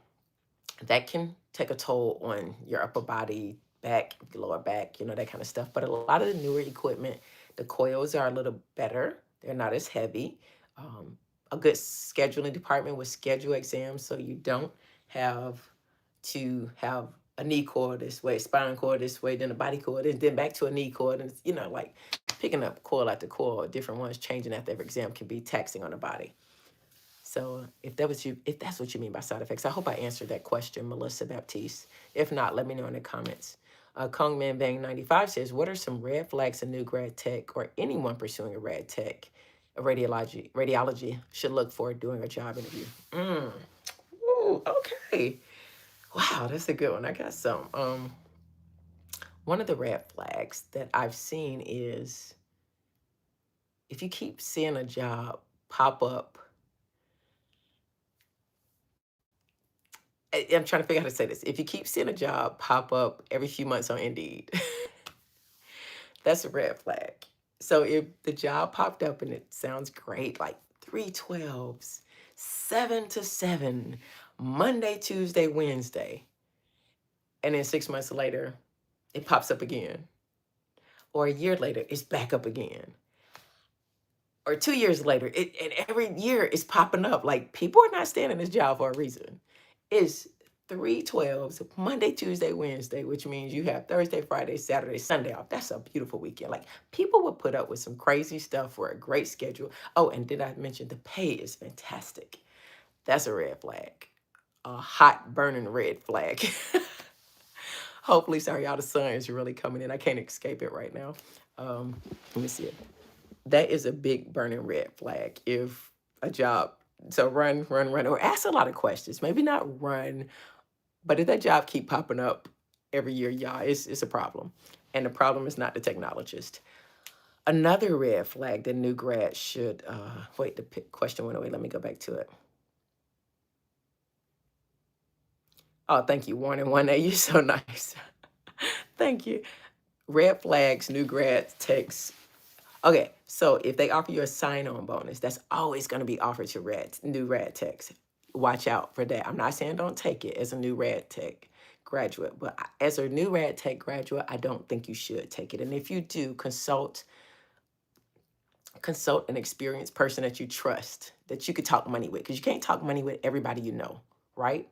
that can take a toll on your upper body, back, lower back, that kind of stuff. But a lot of the newer equipment, the coils are a little better. They're not as heavy. A good scheduling department will schedule exams so you don't have to have a knee cord this way, spinal cord this way, then a body cord, and then back to a knee cord. And, like picking up coil after coil, different ones changing after every exam can be taxing on the body. So if that's what you mean by side effects, I hope I answered that question, Melissa Baptiste. If not, let me know in the comments. Kongman Bang 95 says, what are some red flags a new grad tech or anyone pursuing a rad tech, a radiology should look for during a job interview? Ooh, okay. Wow, that's a good one. I got some. One of the red flags that I've seen is if you keep seeing a job pop up. I'm trying to figure out how to say this. If you keep seeing a job pop up every few months on Indeed, that's a red flag. So if the job popped up and it sounds great, like 312s, 7 to 7, Monday, Tuesday, Wednesday, and then 6 months later, it pops up again. Or a year later, it's back up again. Or 2 years later, and every year it's popping up. Like, people are not staying in this job for a reason. It's 312s, Monday, Tuesday, Wednesday, which means you have Thursday, Friday, Saturday, Sunday off. That's a beautiful weekend. Like, people would put up with some crazy stuff for a great schedule. Oh, and did I mention the pay is fantastic? That's a red flag. A hot, burning red flag. Hopefully, sorry, y'all, the sun is really coming in. I can't escape it right now. Let me see it. That is a big burning red flag. If a job, so run, or ask a lot of questions. Maybe not run, but if that job keep popping up every year, y'all, it's a problem. And the problem is not the technologist. Another red flag that new grads should, wait, the question went away. Let me go back to it. Oh, thank you, Warren 1A. You're so nice. Thank you. Red flags, new grads, techs. Okay, so if they offer you a sign-on bonus, that's always going to be offered to new rad techs. Watch out for that. I'm not saying don't take it as a new rad tech graduate, but as a new rad tech graduate, I don't think you should take it. And if you do, consult an experienced person that you trust, that you could talk money with, because you can't talk money with everybody you know, right?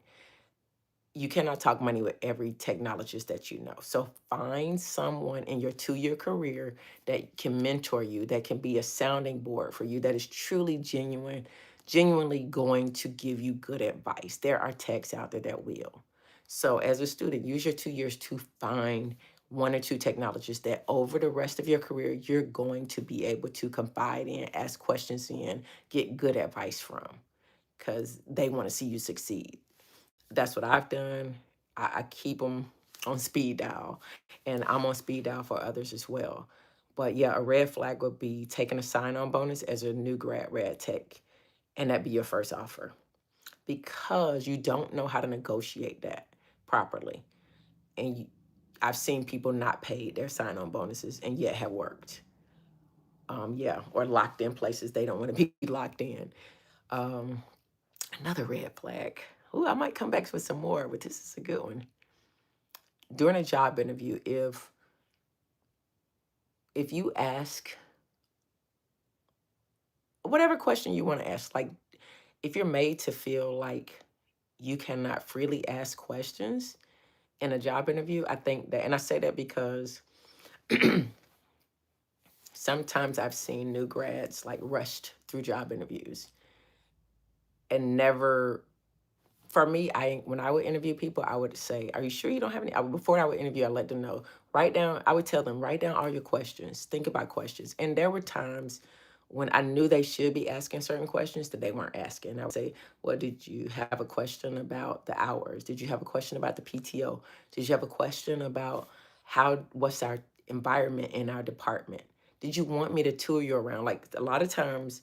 You cannot talk money with every technologist that you know. So find someone in your 2-year career that can mentor you, that can be a sounding board for you, that is truly genuinely going to give you good advice. There are techs out there that will. So as a student, use your 2 years to find one or two technologists that over the rest of your career, you're going to be able to confide in, ask questions in, get good advice from, because they want to see you succeed. That's what I've done. I keep them on speed dial, and I'm on speed dial for others as well. But yeah, a red flag would be taking a sign-on bonus as a new grad rad tech, and that be your first offer, because you don't know how to negotiate that properly. And I've seen people not pay their sign-on bonuses and yet have worked. Yeah, or locked in places they don't want to be locked in. Um, Another red flag. Ooh, I might come back with some more, but this is a good one. During a job interview, if you ask whatever question you want to ask, like if you're made to feel like you cannot freely ask questions in a job interview, I think that, and I say that because sometimes I've seen new grads like rushed through job interviews and never, for me, I when I would interview people, I would say, "Are you sure you don't have any?" Before I would interview, I let them know. Write down. I would tell them, write down all your questions. Think about questions. And there were times when I knew they should be asking certain questions that they weren't asking. I would say, "Well, did you have a question about the hours? Did you have a question about the PTO? Did you have a question about what's our environment in our department? Did you want me to tour you around?" Like a lot of times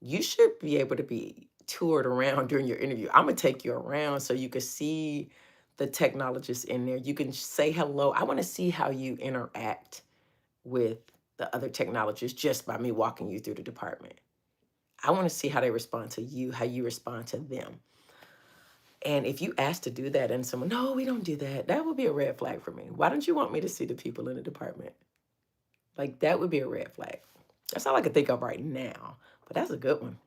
you should be able to be toured around during your interview. I'm gonna take you around so you can see the technologists in there. You can say hello. I want to see how you interact with the other technologists just by me walking you through the department. I want to see how they respond to you, how you respond to them. And if you ask to do that and someone, no, we don't do that, that would be a red flag for me. Why don't you want me to see the people in the department? Like that would be a red flag. That's all I can think of right now, but that's a good one.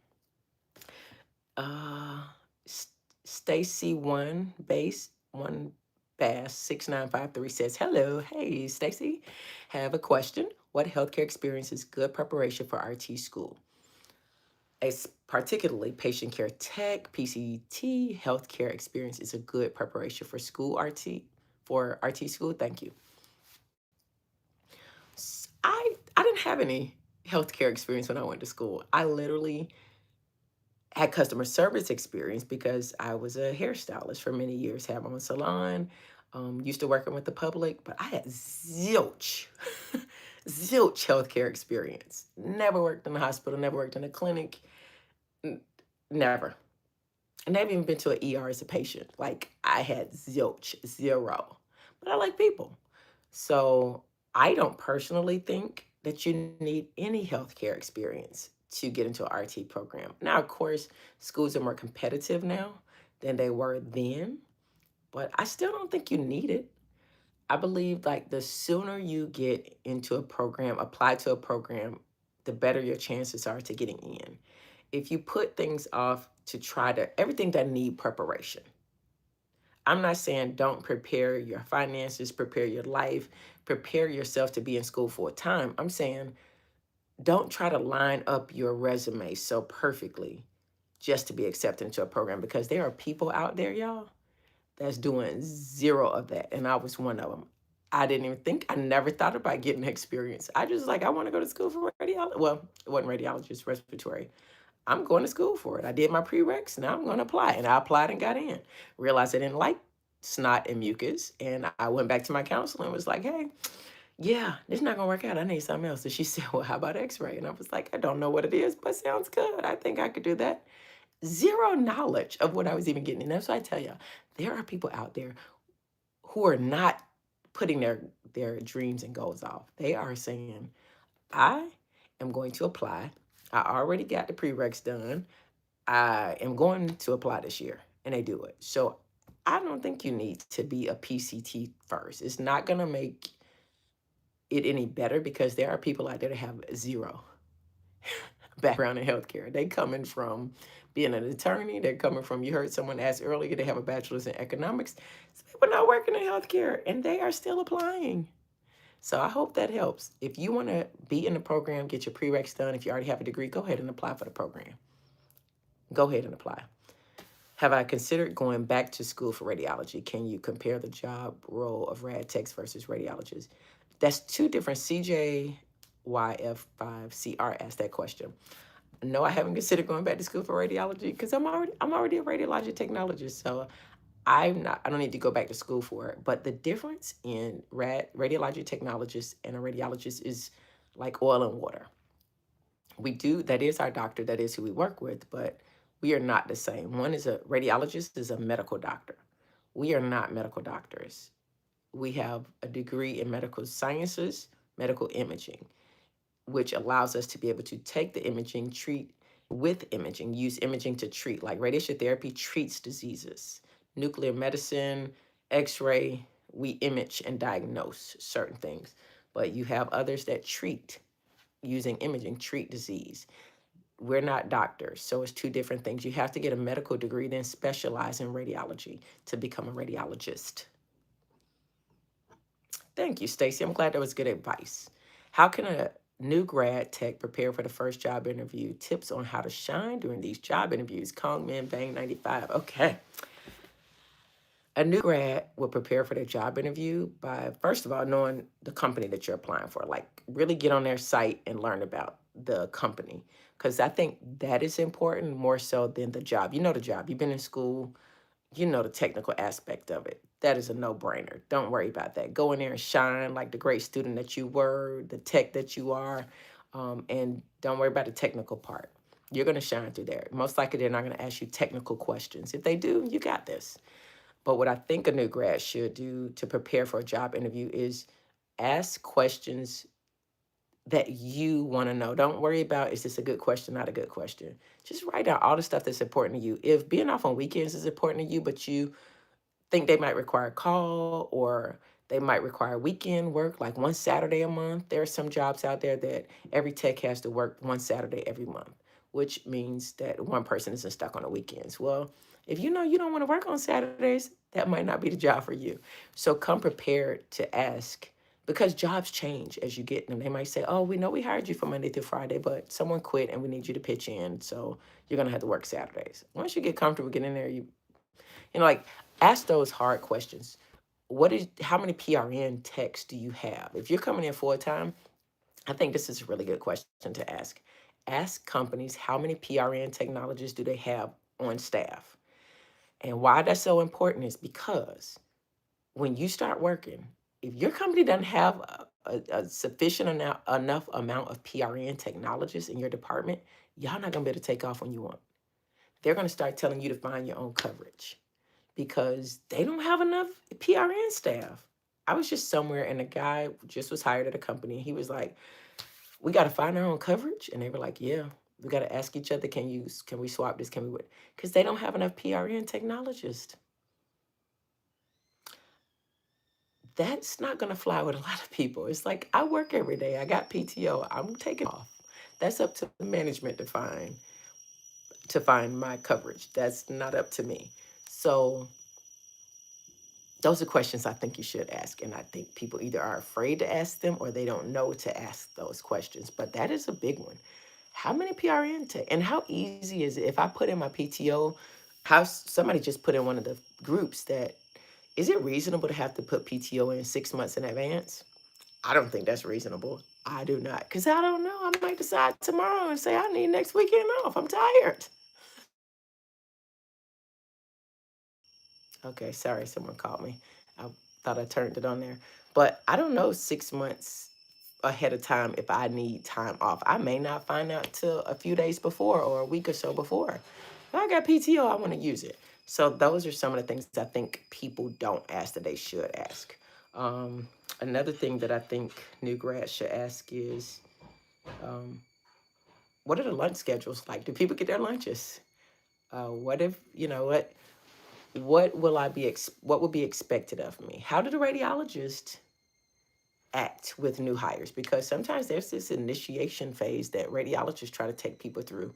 Uh, S- Stacy one bass 6953 says, "Hello, hey Stacy, have a question. What healthcare experience is good preparation for RT school? It's particularly patient care tech, PCT, healthcare experience is a good preparation for school RT school. Thank you." I didn't have any healthcare experience when I went to school. I literally had customer service experience because I was a hairstylist for many years, had my own salon, used to working with the public, but I had zilch, zilch healthcare experience. Never worked in the hospital, never worked in a clinic, never. I never even been to an ER as a patient. Like I had zilch, zero. But I like people. So I don't personally think that you need any healthcare experience to get into an RT program. Now, of course, schools are more competitive now than they were then, but I still don't think you need it. I believe like the sooner you get into a program, apply to a program, the better your chances are to getting in. If you put things off to try to everything that need preparation. I'm not saying don't prepare your finances, prepare your life, prepare yourself to be in school full time. I'm saying don't try to line up your resume so perfectly just to be accepted into a program because there are people out there, y'all, that's doing zero of that. And I was one of them. I didn't even think, I never thought about getting experience. I just like, I want to go to school for radiology. Well, it wasn't radiology, it's respiratory. I'm going to school for it. I did my prereqs. Now I'm going to apply. And I applied and got in. Realized I didn't like snot and mucus. And I went back to my counselor and was like, hey, yeah, this not going to work out. I need something else. And she said, well, how about x-ray? And I was like, I don't know what it is, but sounds good. I think I could do that. Zero knowledge of what I was even getting. And that's why I tell you, there are people out there who are not putting their dreams and goals off. They are saying, I am going to apply. I already got the prereqs done. I am going to apply this year, and they do it. So I don't think you need to be a PCT first. It's not going to make it any better because there are people out there that have zero background in healthcare. They coming from being an attorney. They're coming from, you heard someone ask earlier, they have a bachelor's in economics. So people not working in healthcare, and they are still applying. So I hope that helps. If you want to be in the program, get your prereqs done. If you already have a degree, go ahead and apply for the program. Go ahead and apply. Have I considered going back to school for radiology? Can you compare the job role of rad techs versus radiologists? That's two different. CJYF5CR asked that question. No, I haven't considered going back to school for radiology because I'm already a radiologic technologist. So I don't need to go back to school for it. But the difference in radiologic technologist and a radiologist is like oil and water. That is our doctor, that is who we work with, but we are not the same. One is a radiologist, is a medical doctor. We are not medical doctors. We have a degree in medical sciences, medical imaging, which allows us to be able to take the imaging, treat with imaging, use imaging to treat. Like radiation therapy treats diseases. Nuclear medicine, x-ray, we image and diagnose certain things. But you have others that treat using imaging, treat disease. we're not doctors, so it's two different things. You have to get a medical degree, then specialize in radiology to become a radiologist. Thank you, Stacy. I'm glad that was good advice. How can a new grad tech prepare for the first job interview? Tips on how to shine during these job interviews. Kong Man Bang 95. Okay. A new grad will prepare for their job interview by, first of all, knowing the company that you're applying for. Like, really get on their site and learn about the company. Because I think that is important more so than the job. You know the job. You've been in school, you know the technical aspect of it. That is a no-brainer. Don't worry about that. Go in there and shine like the great student that you were, the tech that you are, and don't worry about the technical part. You're going to shine through there. Most likely, they're not going to ask you technical questions. If they do, you got this. But what I think a new grad should do to prepare for a job interview is ask questions that you want to know. Don't worry about, is this a good question, not a good question. Just write down all the stuff that's important to you. If being off on weekends is important to you, but you think they might require a call or they might require weekend work, like one Saturday a month. There are some jobs out there that every tech has to work one Saturday every month, which means that one person isn't stuck on the weekends. Well, if you know you don't want to work on Saturdays, that might not be the job for you. So come prepared to ask because jobs change as you get them. They might say, oh, we know we hired you for Monday through Friday, but someone quit and we need you to pitch in. So you're going to have to work Saturdays. Once you get comfortable getting in there, like ask those hard questions. How many PRN techs do you have? If you're coming in full time, I think this is a really good question to ask. Ask companies how many PRN technologists do they have on staff? And why that's so important is because when you start working, if your company doesn't have a sufficient enough amount of PRN technologists in your department, y'all not gonna be able to take off when you want. They're gonna start telling you to find your own coverage because they don't have enough PRN staff. I was just somewhere and a guy just was hired at a company. He was like, we got to find our own coverage. And they were like, yeah, we got to ask each other, can we swap this? Can we, because they don't have enough PRN technologists. That's not going to fly with a lot of people. It's like, I work every day. I got PTO. I'm taking off. That's up to the management to find my coverage. That's not up to me. So those are questions I think you should ask. And I think people either are afraid to ask them or they don't know to ask those questions. But that is a big one. How many PRN tech? And how easy is it if I put in my PTO? How somebody just put in one of the groups that is it reasonable to have to put PTO in 6 months in advance? I don't think that's reasonable. I do not. Because I don't know. I might decide tomorrow and say I need next weekend off. I'm tired. Okay, sorry, someone called me. I thought I turned it on there. But I don't know 6 months ahead of time if I need time off. I may not find out till a few days before or a week or so before. If I got PTO, I want to use it. So those are some of the things I think people don't ask that they should ask. Another thing that I think new grads should ask is, um, what are the lunch schedules like? Do people get their lunches? What if, what will what will be expected of me? How did a radiologist act with new hires? Because sometimes there's this initiation phase that radiologists try to take people through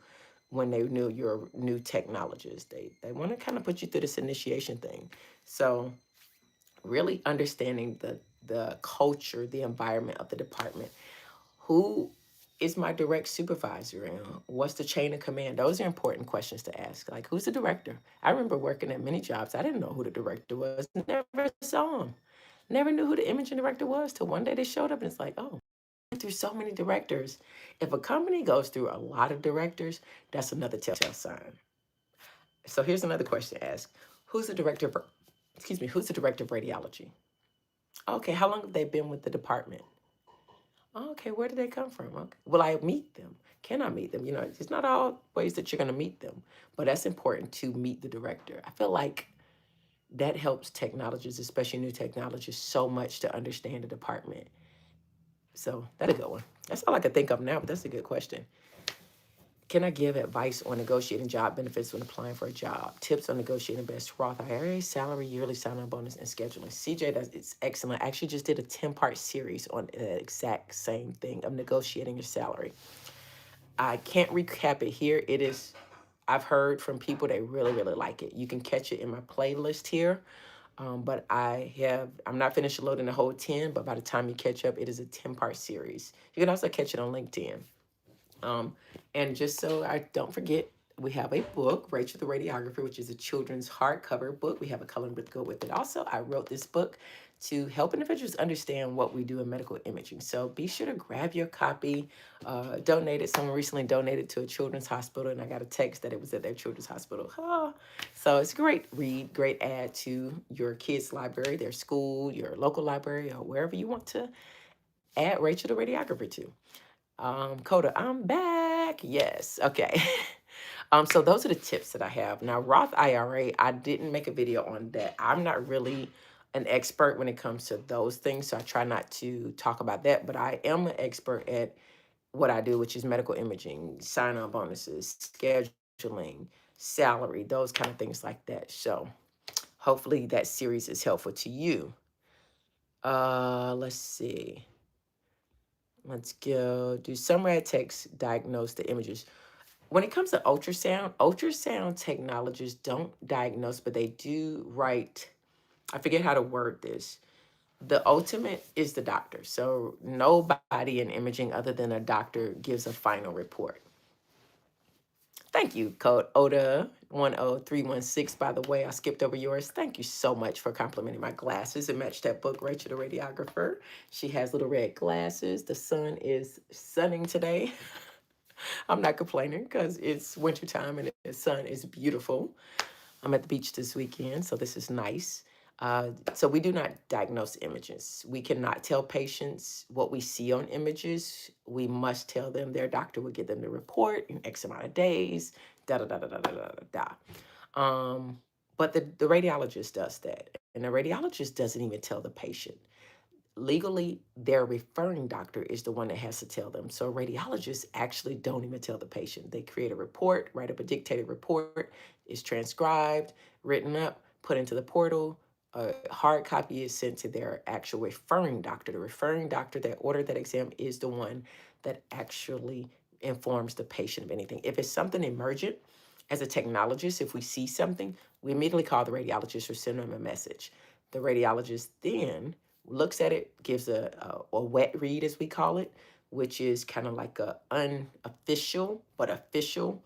when they knew you're a new technologist. They want to kind of put you through this initiation thing. So really understanding the culture, the environment of the department. Who is my direct supervisor and what's the chain of command? Those are important questions to ask. Like, who's the director? I remember working at many jobs. I didn't know who the director was. Never saw him. Never knew who the imaging director was till one day they showed up and it's like, oh, through so many directors. If a company goes through a lot of directors, that's another telltale sign. So here's another question to ask. Who's the director of, who's the director of radiology? Okay, how long have they been with the department? Okay, where did they come from? Okay. Will I meet them? Can I meet them? It's not all ways that you're going to meet them, but that's important to meet the director. I feel like that helps technologists, especially new technologists, so much to understand the department. So that's a good one. That's all I can think of now, but that's a good question. Can I give advice on negotiating job benefits when applying for a job? Tips on negotiating best Roth IRA, salary, yearly sign-on bonus, and scheduling. CJ, it's excellent. I actually just did a 10-part series on the exact same thing of negotiating your salary. I can't recap it here. It is, I've heard from people that really, really like it. You can catch it in my playlist here. But I'm not finished loading the whole 10, but by the time you catch up, it is a 10-part series. You can also catch it on LinkedIn. Um, and just so I don't forget, we have a book, Rachel the Radiographer, which is a children's hardcover book. We have a coloring book to go with it. Also, I wrote this book to help individuals understand what we do in medical imaging. So be sure to grab your copy, donate it. Someone recently donated to a children's hospital, and I got a text that it was at their children's hospital. Oh, so it's a great read, great add to your kids' library, their school, your local library, or wherever you want to add Rachel the Radiographer to. Coda, I'm back. Yes. Okay. So those are the tips that I have. Now, Roth IRA, I didn't make a video on that. I'm not really an expert when it comes to those things, so I try not to talk about that, but I am an expert at what I do, which is medical imaging, sign-on bonuses, scheduling, salary, those kind of things like that. So hopefully that series is helpful to you. Let's see. Let's go. Do some rad techs diagnose the images? When it comes to ultrasound technologists don't diagnose, but they do write. I forget how to word this. The ultimate is the doctor. So nobody in imaging other than a doctor gives a final report. Thank you, code ODA 10316. By the way, I skipped over yours. Thank you so much for complimenting my glasses. It matched that book, Rachel the Radiographer. She has little red glasses. The sun is sunning today. I'm not complaining because it's wintertime and the sun is beautiful. I'm at the beach this weekend, so this is nice. So we do not diagnose images. We cannot tell patients what we see on images. We must tell them their doctor will give them the report in X amount of days, da da da da da da da da. But the radiologist does that. And the radiologist doesn't even tell the patient. Legally, their referring doctor is the one that has to tell them. So radiologists actually don't even tell the patient. They create a report, write up a dictated report, is transcribed, written up, put into the portal. A hard copy is sent to their actual referring doctor. The referring doctor that ordered that exam is the one that actually informs the patient of anything. If it's something emergent, as a technologist, if we see something, we immediately call the radiologist or send them a message. The radiologist then looks at it, gives a wet read, as we call it, which is kind of like a unofficial but official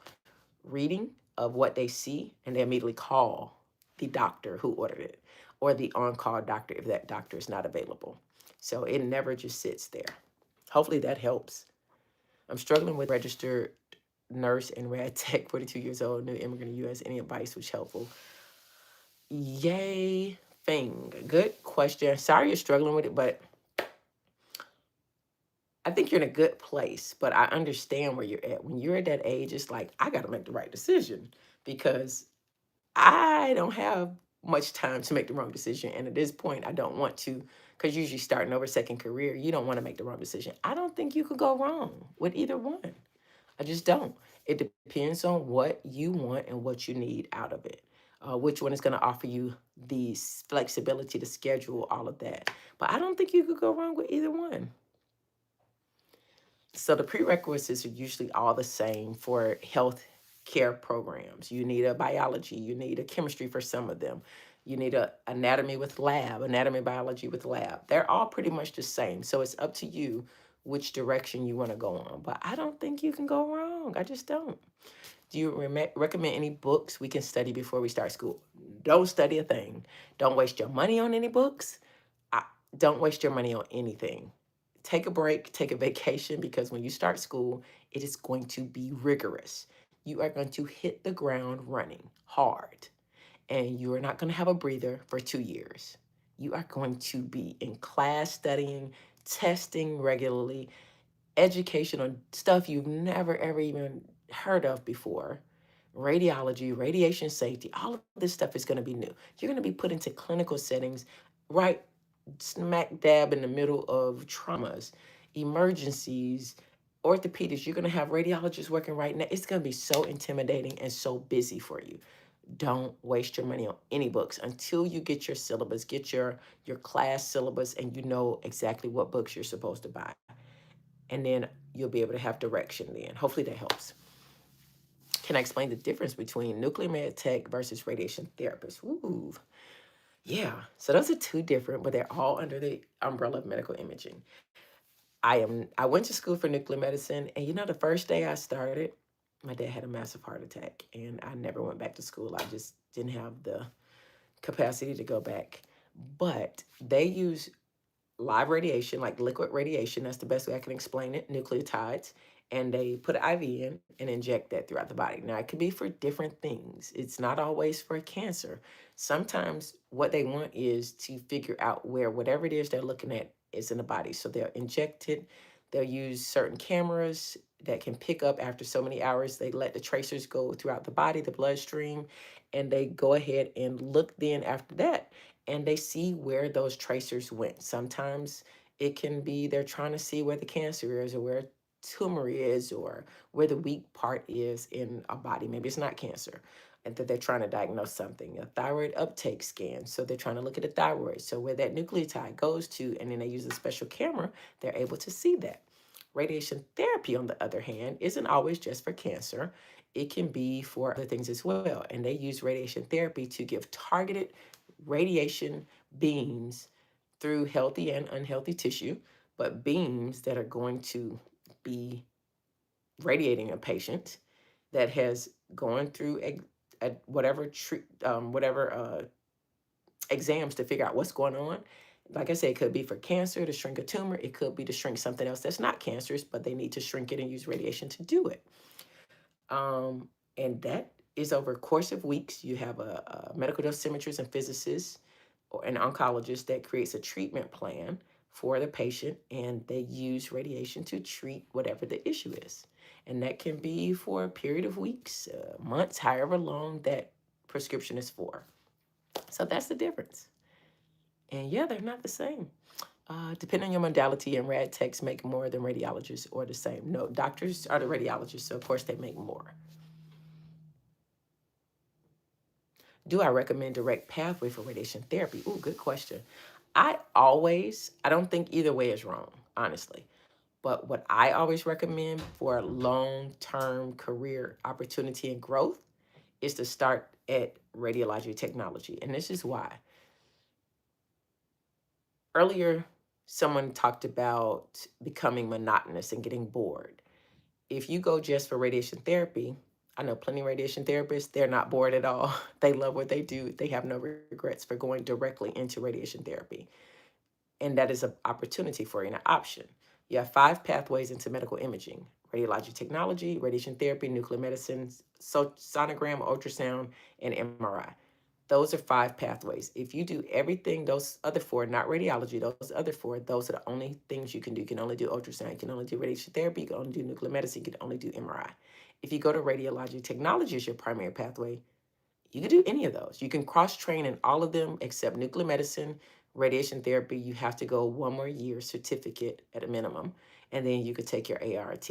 reading of what they see, and they immediately call the doctor who ordered it or the on-call doctor if that doctor is not available. So it never just sits there. Hopefully that helps. I'm struggling with registered nurse and rad tech, 42 years old, new immigrant in the U.S. Any advice was helpful? Yay, thing. Good question. Sorry you're struggling with it, but I think you're in a good place, but I understand where you're at. When you're at that age, it's like, I got to make the right decision because I don't have much time to make the wrong decision. And at this point, I don't want to, because usually starting over second career, you don't want to make the wrong decision. I don't think you could go wrong with either one. I just don't. It depends on what you want and what you need out of it. Which one is going to offer you the flexibility to schedule all of that. But I don't think you could go wrong with either one. So the prerequisites are usually all the same for health care programs. You need a biology, you need a chemistry for some of them. You need a anatomy with lab, anatomy biology with lab. They're all pretty much the same. So it's up to you which direction you want to go on. But I don't think you can go wrong. I just don't. Do you recommend any books we can study before we start school? Don't study a thing. Don't waste your money on any books. I, don't waste your money on anything. Take a break, take a vacation, because when you start school, it is going to be rigorous. You are going to hit the ground running hard, and you are not going to have a breather for 2 years. You are going to be in class studying, testing regularly, education on stuff you've never ever even heard of before. Radiology, radiation safety, all of this stuff is going to be new. You're going to be put into clinical settings right smack dab in the middle of traumas, emergencies, orthopedics. You're going to have radiologists working right now. It's going to be so intimidating and so busy for you. Don't waste your money on any books until you get your syllabus, get your class syllabus, and you know exactly what books you're supposed to buy. And then you'll be able to have direction then. Hopefully that helps. Can I explain the difference between nuclear med tech versus radiation therapist? Ooh, yeah. So those are two different, but they're all under the umbrella of medical imaging. I went to school for nuclear medicine, and the first day I started, my dad had a massive heart attack, and I never went back to school. I just didn't have the capacity to go back. But they use live radiation, like liquid radiation. That's the best way I can explain it, nucleotides. And they put an IV in and inject that throughout the body. Now, it could be for different things. It's not always for cancer. Sometimes what they want is to figure out where whatever it is they're looking at is in the body. So they'll inject it. They'll use certain cameras that can pick up after so many hours. They let the tracers go throughout the body, the bloodstream, and they go ahead and look then after that and they see where those tracers went. Sometimes it can be they're trying to see where the cancer is or where tumor is or where the weak part is in a body. Maybe it's not cancer and that they're trying to diagnose something. A thyroid uptake scan. So they're trying to look at the thyroid. So where that nucleotide goes to, and then they use a special camera, they're able to see that. Radiation therapy, on the other hand, isn't always just for cancer. It can be for other things as well. And they use radiation therapy to give targeted radiation beams through healthy and unhealthy tissue, but beams that are going to be radiating a patient that has gone through whatever exams to figure out what's going on. Like I said, it could be for cancer to shrink a tumor. It could be to shrink something else that's not cancerous, but they need to shrink it and use radiation to do it. Um, and that is over a course of weeks. You have a medical dosimetrist and physicist or an oncologist that creates a treatment plan for the patient, and they use radiation to treat whatever the issue is. And that can be for a period of weeks, months, however long that prescription is for. So that's the difference. And yeah, they're not the same. Depending on your modality, and rad techs make more than radiologists or the same. No, doctors are the radiologists, so of course they make more. Do I recommend direct pathway for radiation therapy? Ooh, good question. I don't think either way is wrong, honestly. But what I always recommend for long-term career opportunity and growth is to start at radiology technology. And this is why. Earlier, someone talked about becoming monotonous and getting bored. If you go just for radiation therapy, I know plenty of radiation therapists, they're not bored at all. They love what they do. They have no regrets for going directly into radiation therapy. And that is an opportunity for you, an option. You have 5 pathways into medical imaging: radiologic technology, radiation therapy, nuclear medicine, sonogram, ultrasound, and MRI. Those are 5 pathways. If you do everything, those other 4, not radiology, those other 4, those are the only things you can do. You can only do ultrasound, you can only do radiation therapy, you can only do nuclear medicine, you can only do MRI. If you go to radiologic technology as your primary pathway, you can do any of those. You can cross train in all of them except nuclear medicine, radiation therapy. You have to go 1 more year certificate at a minimum, and then you could take your ART.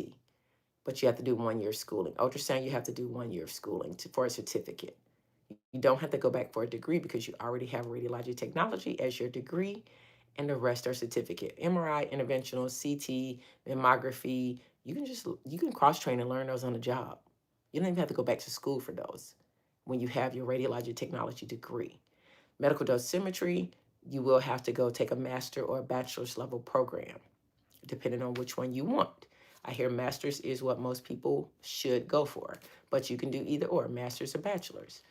But you have to do 1 year schooling. Ultrasound, you have to do 1 year of schooling for a certificate. You don't have to go back for a degree because you already have radiology technology as your degree, and the rest are certificate. MRI, interventional, CT, mammography. You can cross train and learn those on the job. You don't even have to go back to school for those when you have your radiology technology degree. Medical dosimetry, you will have to go take a master or a bachelor's level program, depending on which one you want. I hear master's is what most people should go for, but you can do either or, master's or bachelor's.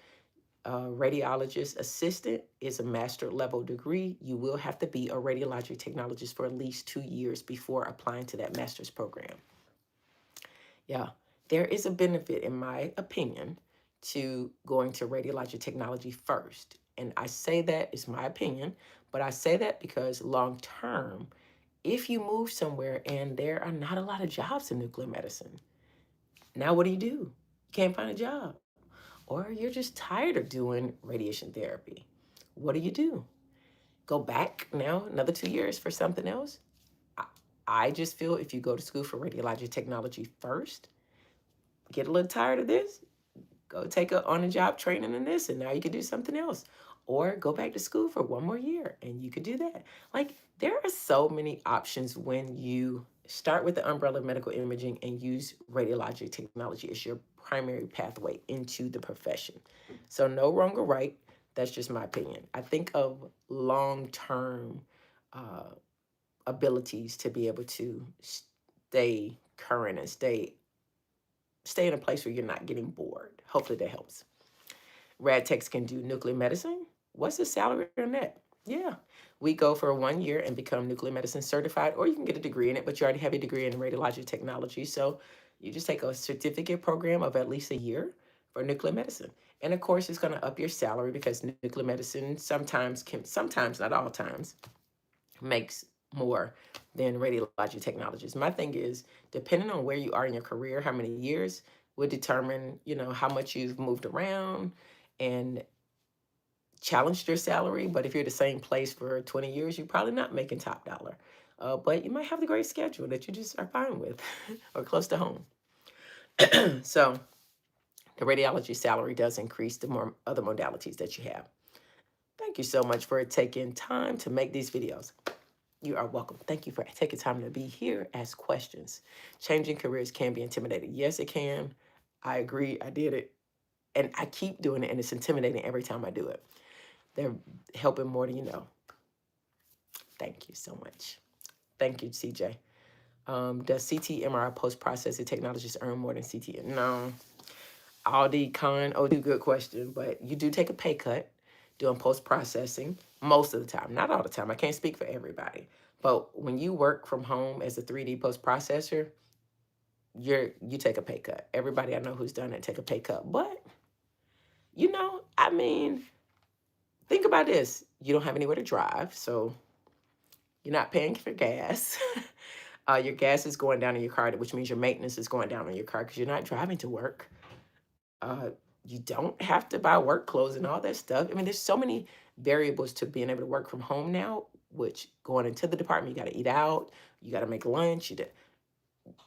Radiologist assistant is a master level degree. You will have to be a radiologic technologist for at least 2 years before applying to that master's program. Yeah, there is a benefit, in my opinion, to going to radiologic technology first. And I say that is my opinion, but I say that because long term, if you move somewhere and there are not a lot of jobs in nuclear medicine, now what do? You can't find a job. Or you're just tired of doing radiation therapy. What do you do? Go back now another 2 years for something else? I, I just feel if you go to school for radiologic technology first, get a little tired of this, go take a on-the-job training in this, and now you can do something else. Or go back to school for 1 more year, and you could do that. Like, there are so many options when you Start with the umbrella of medical imaging and use radiologic technology as your primary pathway into the profession. So, no wrong or right. That's just my opinion. I think of long term uh, abilities to be able to stay current and stay in a place where you're not getting bored. Hopefully that helps. Rad techs can do nuclear medicine. What's the salary on that? Yeah. We go for 1 year and become nuclear medicine certified, or you can get a degree in it, but you already have a degree in radiologic technology. So you just take a certificate program of at least a year for nuclear medicine. And of course, it's going to up your salary because nuclear medicine sometimes, not all times, makes more than radiology technologists. My thing is, depending on where you are in your career, how many years would determine, how much you've moved around and challenged your salary. But if you're the same place for 20 years, you're probably not making top dollar. But you might have the great schedule that you just are fine with or close to home. So the radiology salary does increase the more other modalities that you have. Thank you so much for taking time to make these videos. You are welcome. Thank you for taking time to be here, ask questions. Changing careers can be intimidating. Yes, it can. I agree. I did it. And I keep doing it, and it's intimidating every time I do it. They're helping more than you know. Thank you so much. Thank you, CJ. Does CT, MRI, post-processing technologists earn more than CT? No. Aldi, Con, do good question, but you do take a pay cut doing post-processing most of the time. Not all the time. I can't speak for everybody. But when you work from home as a 3D post-processor, you take a pay cut. Everybody I know who's done it take a pay cut. But, I mean, think about this. You don't have anywhere to drive, so you're not paying for gas. Your gas is going down in your car, which means your maintenance is going down on your car because you're not driving to work. You don't have to buy work clothes and all that stuff. I mean, there's so many variables to being able to work from home now, which going into the department, you got to eat out, you got to make lunch.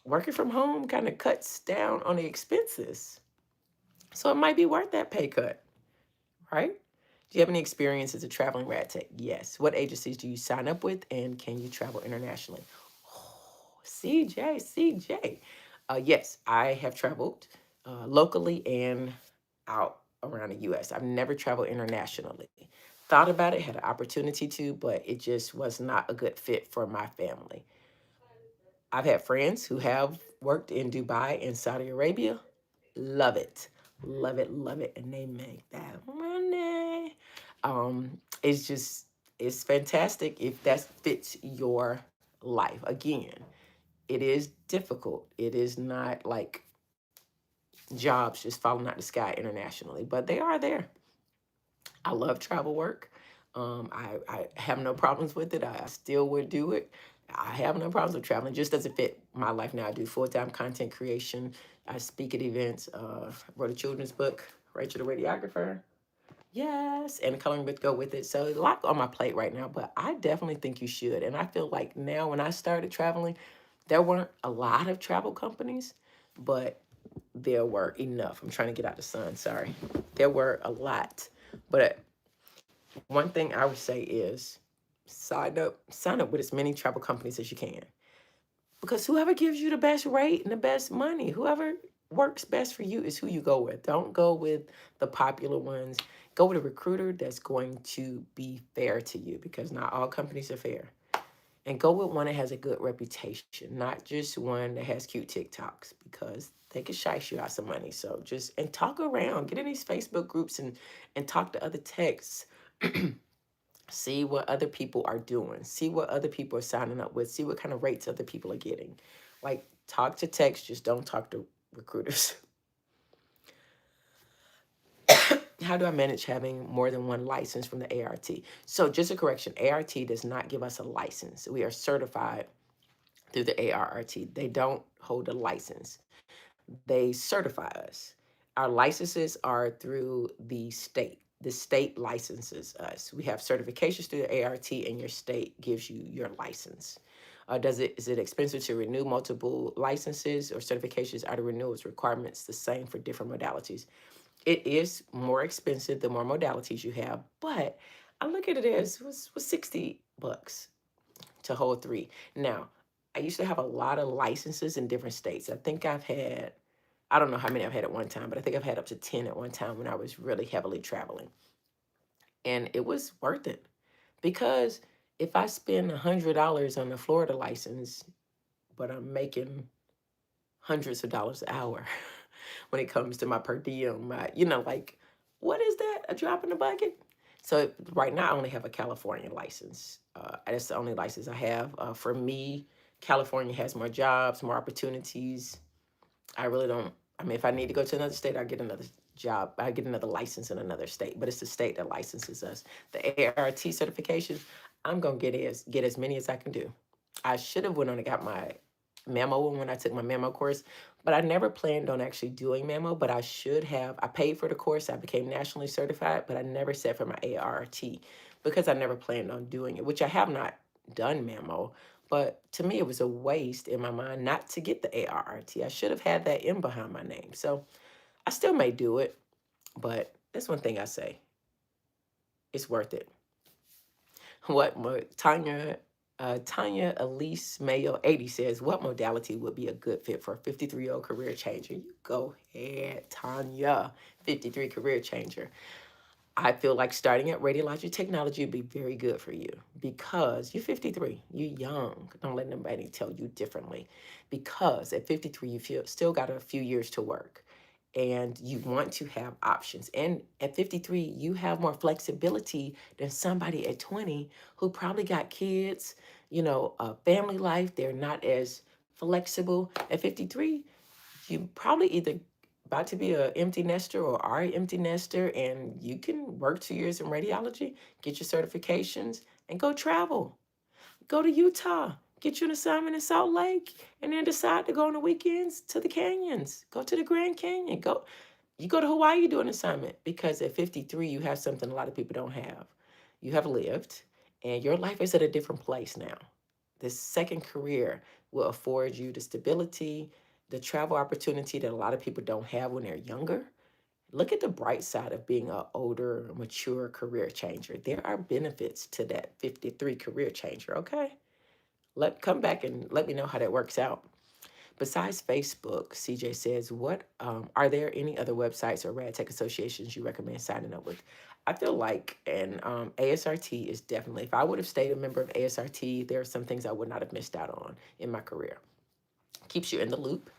Working from home kind of cuts down on the expenses. So it might be worth that pay cut, right? Do you have any experience as a traveling rad tech? Yes. What agencies do you sign up with, and can you travel internationally? Oh, CJ. Yes, I have traveled locally and out around the U.S. I've never traveled internationally. Thought about it, had an opportunity to, but it just was not a good fit for my family. I've had friends who have worked in Dubai and Saudi Arabia. Love it. Love it. And they make that money. It's just, it's fantastic if that fits your life. Again, it is difficult. It is not like jobs just falling out the sky internationally, but they are there. I love travel work. I have no problems with it. I still would do it. I have no problems with traveling. It just doesn't fit my life now. I do full-time content creation. I speak at events. Wrote a children's book, Rachel the Radiographer. Yes, and the coloring book go with it. So a lot on my plate right now, but I definitely think you should. And I feel like now when I started traveling, there weren't a lot of travel companies, but there were enough. I'm trying to get out the sun, sorry. There were a lot. But one thing I would say is sign up with as many travel companies as you can. Because whoever gives you the best rate and the best money, whoever works best for you is who you go with. Don't go with the popular ones. Go with a recruiter that's going to be fair to you because not all companies are fair. And go with one that has a good reputation, not just one that has cute TikToks because they can shice you out some money. So and talk around, get in these Facebook groups and talk to other techs. See what other people are doing. See what other people are signing up with. See what kind of rates other people are getting. Like, talk to techs, just don't talk to recruiters. How do I manage having more than one license from the ART? So just a correction, ART does not give us a license. We are certified through the ARRT. They don't hold a license. They certify us. Our licenses are through the state. The state licenses us. We have certifications through the ART, and your state gives you your license. Is it expensive to renew multiple licenses or certifications? Are the renewals requirements the same for different modalities? It is more expensive the more modalities you have, but I look at it as was $60 to hold three. Now, I used to have a lot of licenses in different states. I think I've had, I don't know how many I've had at one time, but I think I've had up to 10 at one time when I was really heavily traveling. And it was worth it because if I spend $100 on a Florida license, but I'm making hundreds of dollars an hour when it comes to my per diem, my, like, what is that? A drop in the bucket? So right now I only have a California license. That's the only license I have. For me, California has more jobs, more opportunities. I really don't. I mean, if I need to go to another state, I get another job. I get another license in another state, but it's the state that licenses us. The ART certification, I'm gonna get as many as I can do. I should have went on and got my memo when I took my memo course, but I never planned on actually doing memo. But I should have. I paid for the course. I became nationally certified, but I never set for my ART because I never planned on doing it, which I have not done memo. But to me, it was a waste in my mind not to get the ARRT. I should have had that in behind my name. So I still may do it, but that's one thing I say. It's worth it. Tanya Elise Mayo 80 says, what modality would be a good fit for a 53-year-old career changer? You go ahead, Tanya, 53 career changer. I feel like starting at radiology technology would be very good for you because you're 53, you're young. Don't let nobody tell you differently. Because at 53, you still got a few years to work and you want to have options. And at 53, you have more flexibility than somebody at 20 who probably got kids, a family life. They're not as flexible. At 53, you probably either about to be an empty nester or are an empty nester, and you can work 2 years in radiology, get your certifications, and go travel. Go to Utah, get you an assignment in Salt Lake, and then decide to go on the weekends to the canyons. Go to the Grand Canyon. You go to Hawaii, do an assignment because at 53 you have something a lot of people don't have. You have lived, and your life is at a different place now. This second career will afford you the stability, the travel opportunity that a lot of people don't have when they're younger. Look at the bright side of being an older, mature career changer. There are benefits to that 53 career changer, okay? Come back and let me know how that works out. Besides Facebook, CJ says, what are there any other websites or rad tech associations you recommend signing up with? I feel like an ASRT is definitely, if I would have stayed a member of ASRT, there are some things I would not have missed out on in my career. Keeps you in the loop.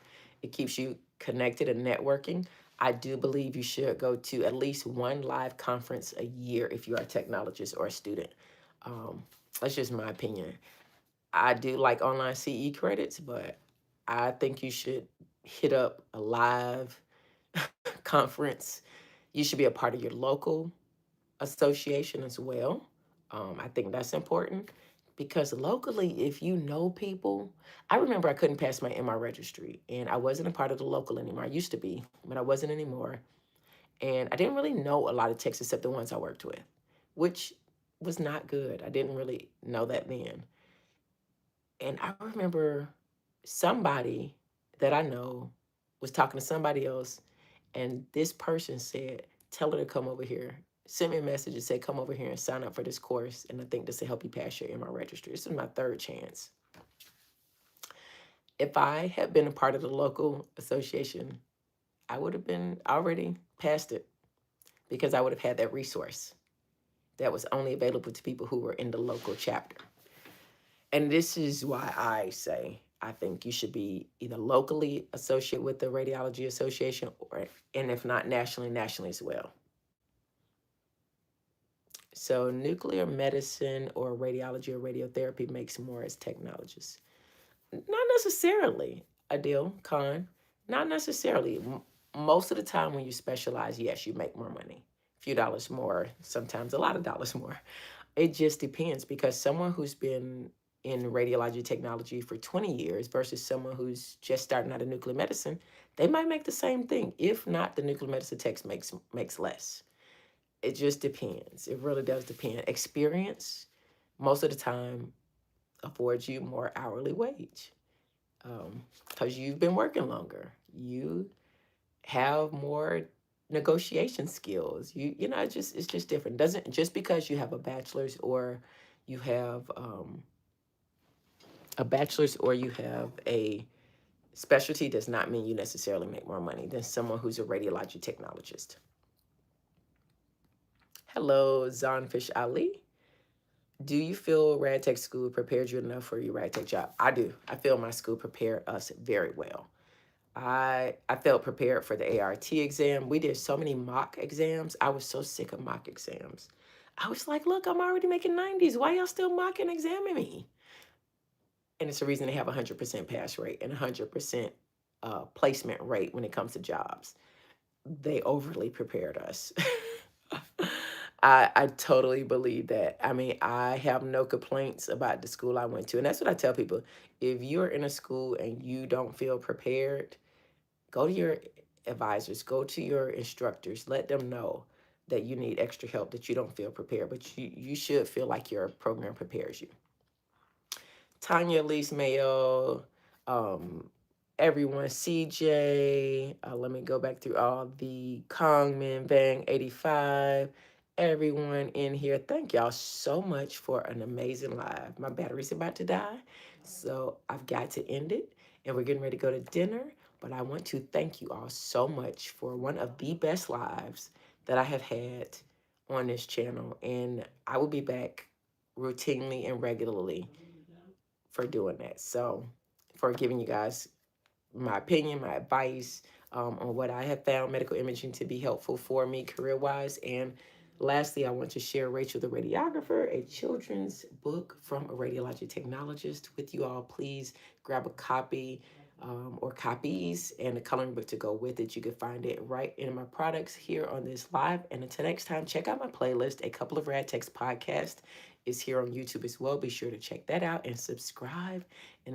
It keeps you connected and networking. I do believe you should go to at least one live conference a year if you are a technologist or a student. Um, that's just my opinion. I do like online CE credits, but I think you should hit up a live conference. You should be a part of your local association as well. I think that's important because locally, if you know people, I remember I couldn't pass my MR registry and I wasn't a part of the local anymore. I used to be, but I wasn't anymore. And I didn't really know a lot of techs except the ones I worked with, which was not good. I didn't really know that then. And I remember somebody that I know was talking to somebody else, and this person said, tell her to come over here. Send me a message and say, come over here and sign up for this course. And I think this will help you pass your MR registry. This is my third chance. If I had been a part of the local association, I would have been already past it because I would have had that resource that was only available to people who were in the local chapter. And this is why I say I think you should be either locally associated with the Radiology Association or, and if not nationally as well. So nuclear medicine or radiology or radiotherapy makes more as technologists. Not necessarily, Adil Khan. Not necessarily. Most of the time when you specialize, yes, you make more money. A few dollars more, sometimes a lot of dollars more. It just depends because someone who's been in radiology technology for 20 years versus someone who's just starting out in nuclear medicine, they might make the same thing. If not, the nuclear medicine tech makes less. It just depends. It really does depend. Experience, most of the time, affords you more hourly wage because you've been working longer. You have more negotiation skills. It's just different. Doesn't just because you have a bachelor's or you have a bachelor's or you have a specialty does not mean you necessarily make more money than someone who's a radiology technologist. Hello, Zonfish Ali. Do you feel RadTech school prepared you enough for your RadTech job? I do. I feel my school prepared us very well. I felt prepared for the ART exam. We did so many mock exams. I was so sick of mock exams. I was like, look, I'm already making 90s. Why y'all still mock and examine me? And it's the reason they have a 100% pass rate and a 100% placement rate when it comes to jobs. They overly prepared us. I totally believe that. I mean, I have no complaints about the school I went to. And that's what I tell people. If you're in a school and you don't feel prepared, go to your advisors, go to your instructors, let them know that you need extra help, that you don't feel prepared, but you should feel like your program prepares you. Tanya Elise Mayo, um, everyone, CJ, let me go back through all the Kongman, Bang 85, everyone in here. Thank y'all so much for an amazing live. My battery's about to die, so I've got to end it, and we're getting ready to go to dinner. But I want to thank you all so much for one of the best lives that I have had on this channel, and I will be back routinely and regularly for doing that. So, for giving you guys my opinion, my advice on what I have found medical imaging to be helpful for me career wise. And lastly, I want to share Rachel the Radiographer, a children's book from a radiologic technologist with you all. Please grab a copy or copies and a coloring book to go with it. You can find it right in my products here on this live. And until next time, check out my playlist. A Couple of Rad Techs podcast is here on YouTube as well. Be sure to check that out and subscribe. And